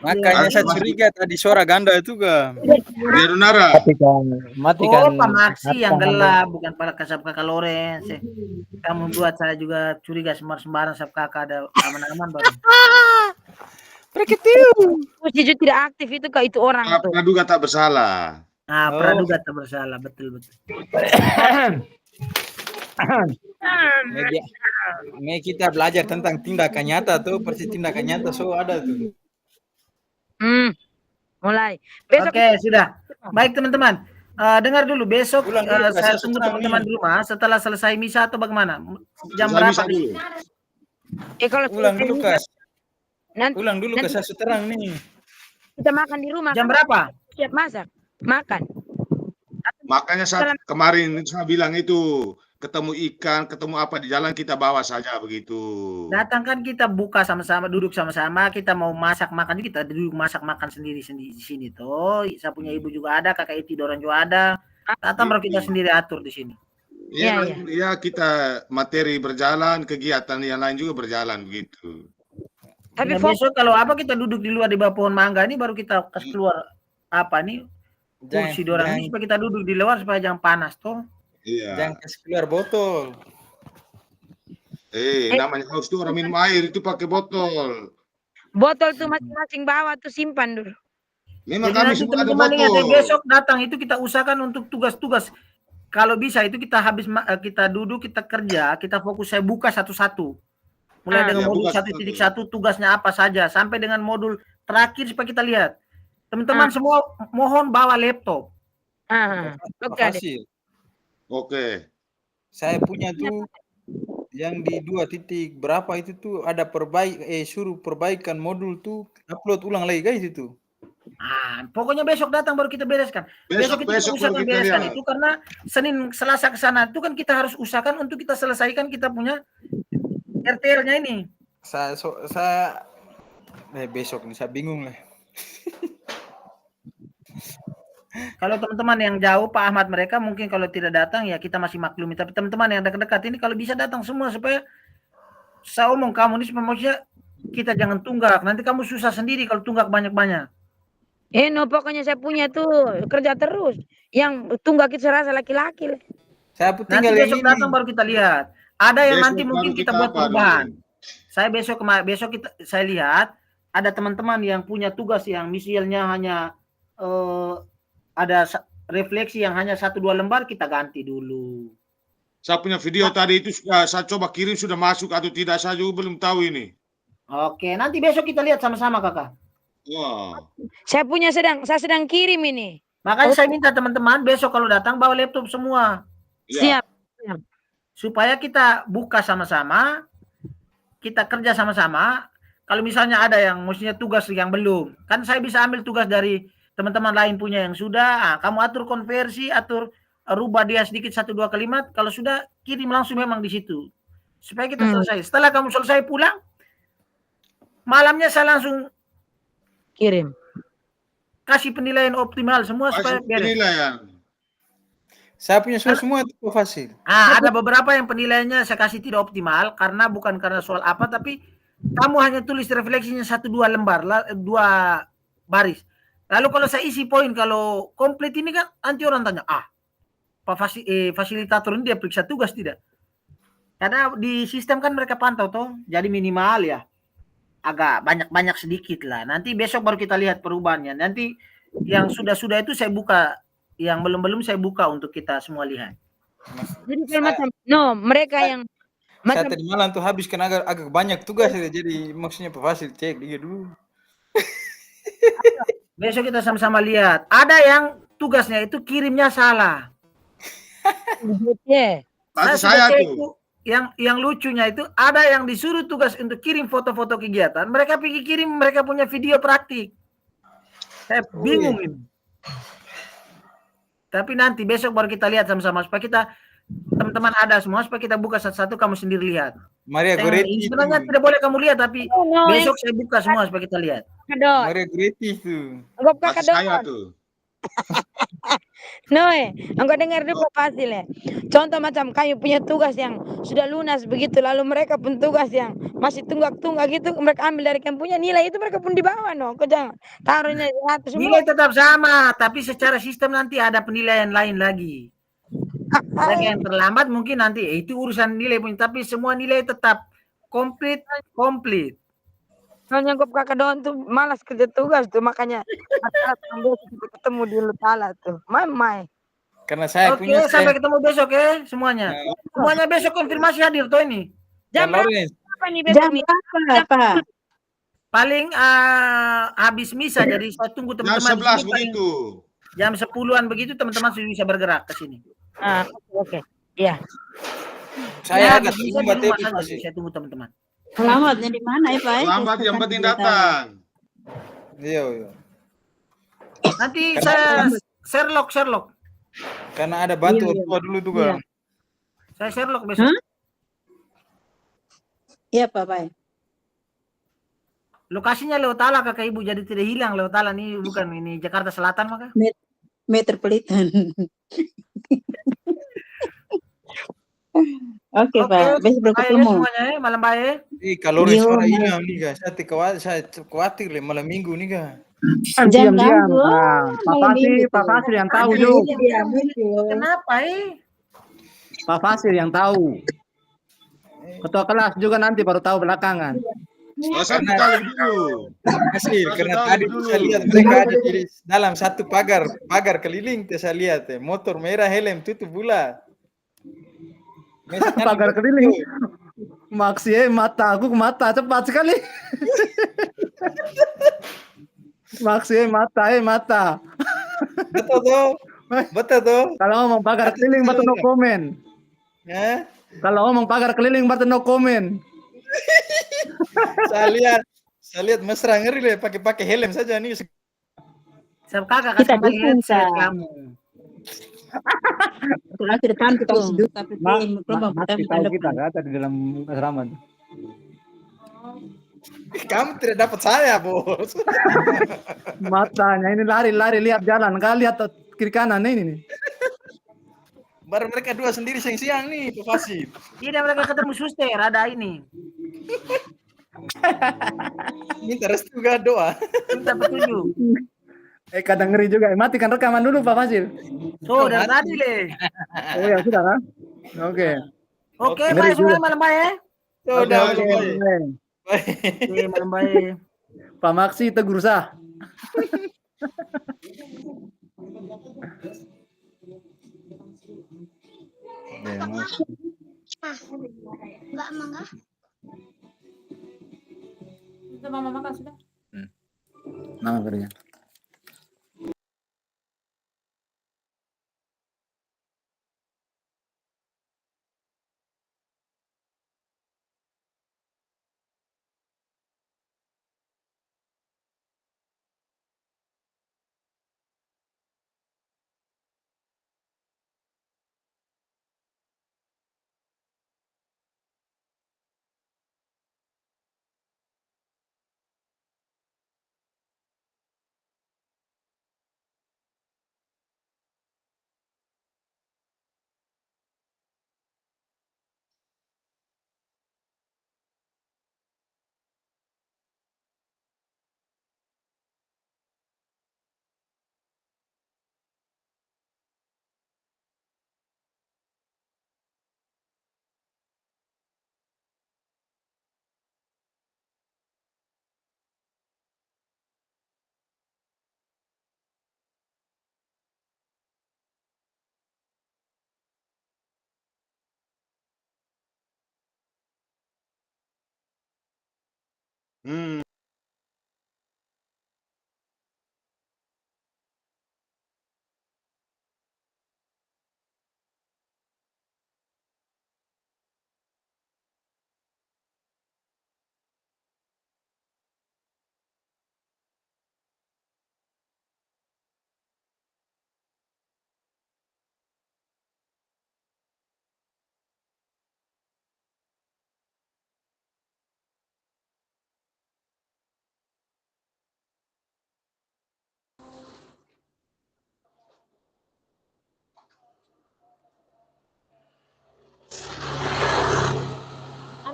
Makanya saya curiga tadi suara ganda itu kan. Dia Nara. Oh, Pak Maksi yang gelap, bukan para kasab kakak Lores. Kamu buat saya juga curiga sembarang sab kakak ada aman-aman baru. Jujur tidak aktif itu kak itu orang tuh. Praduga tak bersalah. Nah, praduga tak bersalah, betul. Kita belajar tentang tindakan nyata tuh, persis tindakan nyata ada tuh. Mulai. Besok Oke, sudah. Baik teman-teman. Dengar dulu besok saya tunggu teman-teman di rumah setelah selesai misa atau bagaimana? Jam berapa dulu? Kalau Ulang dulu Kas. Nanti, Ulang dulu ke saya terang nih. Kita makan di rumah. Jam berapa? Siap masak. Makan. Makanya saat kemarin saya bilang itu ketemu ikan, ketemu apa di jalan kita bawa saja begitu. Datang kan kita buka sama-sama, duduk sama-sama, kita mau masak makan kita duduk masak makan sendiri di sini tuh. Saya punya ibu juga ada, kakak Iti Doran juga ada. Datang baru kita sendiri atur di sini. Iya, kita materi berjalan, kegiatan yang lain juga berjalan begitu. Tapi besok kalau apa kita duduk di luar di bawah pohon mangga ini baru kita kasih keluar apa nih kursi dorang ini supaya kita duduk di luar supaya jangan panas toh. Iya. Jangan kasih keluar botol. Namanya haus tuh orang minum air itu pakai botol. Botol tuh masing-masing bawa tuh simpan dulu. Memang jadi kami nanti semua ada teman-teman ingat botol. besok datang itu kita usahakan untuk tugas-tugas. Kalau bisa itu kita kita duduk kita kerja kita fokus saya buka satu-satu. Mulai dengan modul 1.1 tugasnya apa saja sampai dengan modul terakhir supaya kita lihat. Teman-teman semua mohon bawa laptop. Oke. Saya punya tuh yang di 2 titik berapa itu tuh ada suruh perbaikan modul tuh upload ulang lagi guys itu. Pokoknya besok datang baru kita bereskan. Besok kita usahakan bereskan itu karena Senin Selasa ke sana itu kan kita harus usahakan untuk kita selesaikan kita punya RTL-nya ini. Saya besok nih saya bingung lah. Kalau teman-teman yang jauh Pak Ahmad mereka mungkin kalau tidak datang ya kita masih maklumi. Tapi teman-teman yang dekat-dekat ini kalau bisa datang semua supaya saya omong kamu ini maksudnya kita jangan tunggak. Nanti kamu susah sendiri kalau tunggak banyak-banyak. Pokoknya saya punya tuh kerja terus. Yang tunggak itu serasa laki-laki. Saya tinggal nanti besok datang baru kita lihat. Ada yang nanti mungkin kita buat perubahan. Saya besok saya lihat ada teman-teman yang punya tugas yang misalnya hanya ada refleksi yang hanya 1-2 lembar kita ganti dulu. Saya punya video tadi itu saya coba kirim sudah masuk atau tidak saya juga belum tahu ini. Oke, nanti besok kita lihat sama-sama kakak. Wah. Saya sedang kirim ini. Makanya saya minta teman-teman besok kalau datang bawa laptop semua. Siap. Supaya kita buka sama-sama, kita kerja sama-sama. Kalau misalnya ada yang mestinya tugas yang belum, kan saya bisa ambil tugas dari teman-teman lain punya yang sudah. Kamu atur konversi, rubah dia sedikit 1-2 kalimat. Kalau sudah kirim langsung memang di situ, supaya kita selesai. Setelah kamu selesai pulang, malamnya saya langsung kirim. Kasih penilaian optimal semua supaya beres. Penilaian. Saya punya semua itu Fasil. Ada beberapa yang penilaiannya saya kasih tidak optimal karena bukan karena soal apa, tapi kamu hanya tulis refleksinya 1-2 lembar, 2 baris. Lalu kalau saya isi poin kalau komplit ini kan nanti orang tanya, Pak fasilitator ini dia periksa tugas tidak? Karena di sistem kan mereka pantau toh, jadi minimal ya agak banyak sedikit lah. Nanti besok baru kita lihat perubahannya. Nanti yang sudah itu saya buka. Yang belum saya buka untuk kita semua lihat. Jadi macam mereka yang saya tadi malam tuh habis kan agak banyak tugas jadi maksudnya Pak Fasil cek dia dulu. Besok kita sama-sama lihat. Ada yang tugasnya itu kirimnya salah. Saya tuh. Yang lucunya itu ada yang disuruh tugas untuk kirim foto-foto kegiatan. Mereka pergi kirim mereka punya video praktik. Saya bingung ini. Tapi nanti besok baru kita lihat sama-sama supaya kita teman-teman ada semua supaya kita buka satu-satu kamu sendiri lihat. Maria Goretti. Sebenarnya tidak boleh kamu lihat tapi besok saya buka semua supaya kita lihat. Maria Goretti tuh. Saya tuh. Noe, engkau dengar dulu Pak Fasil ya. Contoh macam kami punya tugas yang sudah lunas begitu, lalu mereka pun tugas yang masih tunggak-tunggak gitu, mereka ambil dari yang punya nilai itu mereka pun di bawah no. Kau jangan taruhnya di atas semua. Nilai tetap sama, tapi secara sistem nanti ada penilaian lain lagi. Mereka yang terlambat mungkin nanti itu urusan nilai pun, tapi semua nilai tetap komplit. Soalnya kok kakak doang tuh malas kerja tugas tuh, makanya kita ketemu di Lutala tuh. Mai. Karena saya Oke, punya sampai ketemu besok ya semuanya. Nah, Semuanya besok konfirmasi hadir toh ini. Jam Pak berapa Lawrence, nih besok Jam nih? berapa, Pak? Paling habis misa, jadi saya tunggu Jam teman-teman di 11 sini paling begitu. jam 10-an begitu teman-teman sudah bisa bergerak ke sini. Oke. Iya. saya habis agak misa di terlambat rumah ya, saja, Pak. saya tunggu teman-teman. Selamatnya di mana ya, Pak? Lambat yang penting datang. Iya. Nanti saya Sherlock. Karena ada bantu Iya. tua dulu juga. Iya. Saya Sherlock besok. Hah? Iya, Pak, Pak. Lokasinya Leotala kakak ibu, jadi tidak hilang Leotala nih, bukan ini Jakarta Selatan maka. Metropolitan. Oke, Pak. Besok Baik berketemu. semuanya ya, malam baik. Kalau suara Yo, hilang nih guys, saya khawatir malam minggu nih guys. Jam Diam. ganggu. Pak Fasil yang tahu yuk. Kenapa Pak Fasil yang tahu. Ketua kelas juga nanti baru tahu belakangan. Satu kali dulu. Hasil, karena Tahu tadi dulu. saya lihat mereka ada di dalam satu pagar keliling, saya lihat motor merah helm tutup bola. Pagar keliling. Maksi mata mata cepat sekali. Maksi mata. Betul tuh. Kalau ngomong pagar keliling batu no komen. Ya. Kalau ngomong pagar keliling batu no komen. Saya lihat mesra ngeri deh pakai helm saja nih. Kakak Kita kasih pakai dukung, headset Kak. kamu. Setelah ke depan kita harus duduk tapi kelompok pertama Masih tahu depan. kita kata di dalam asrama. Kamu tidak dapat saya, Bos. Matanya ini lari lihat jalan, kali lihat kiri kanan ini nih. Baru mereka dua sendiri siang-siang nih, Pak Fasil. Tidak, mereka ketemu suster, ada ini. Minta restu gak doa. Minta petunjuk. Kadang ngeri juga. Matikan rekaman dulu Pak Fasil. So, dari tadi le. Oh ya sudah kan? Oke. Oke, Ngeri baik semua juga. malam baik. Sudah, Oke. Oke, malam baik. Pak Maksi tegur sah. Mbak Mangga. Sudah mama makan sudah. Nama berinya.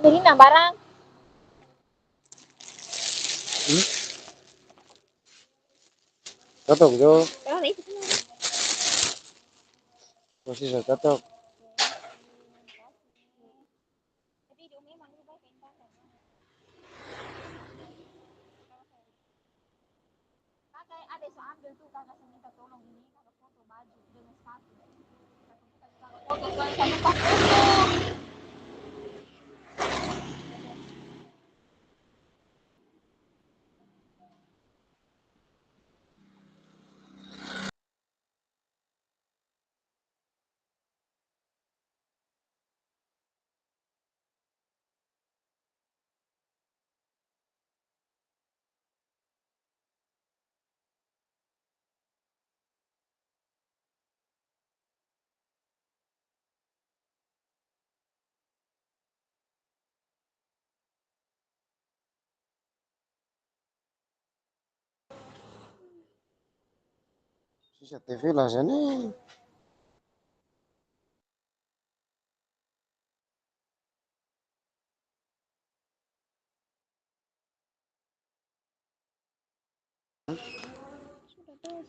ambilin nah barang. Cocok Jo, Kalau itu semua. masih saya cocok. Tapi di memang itu baik pintar. Kakak ada yang ambil tuh kakak saya minta tolong ini kakak foto baju dengan sepatu. Kakak foto saya lupa foto. Sisa TV lah sini. Sudah tuh,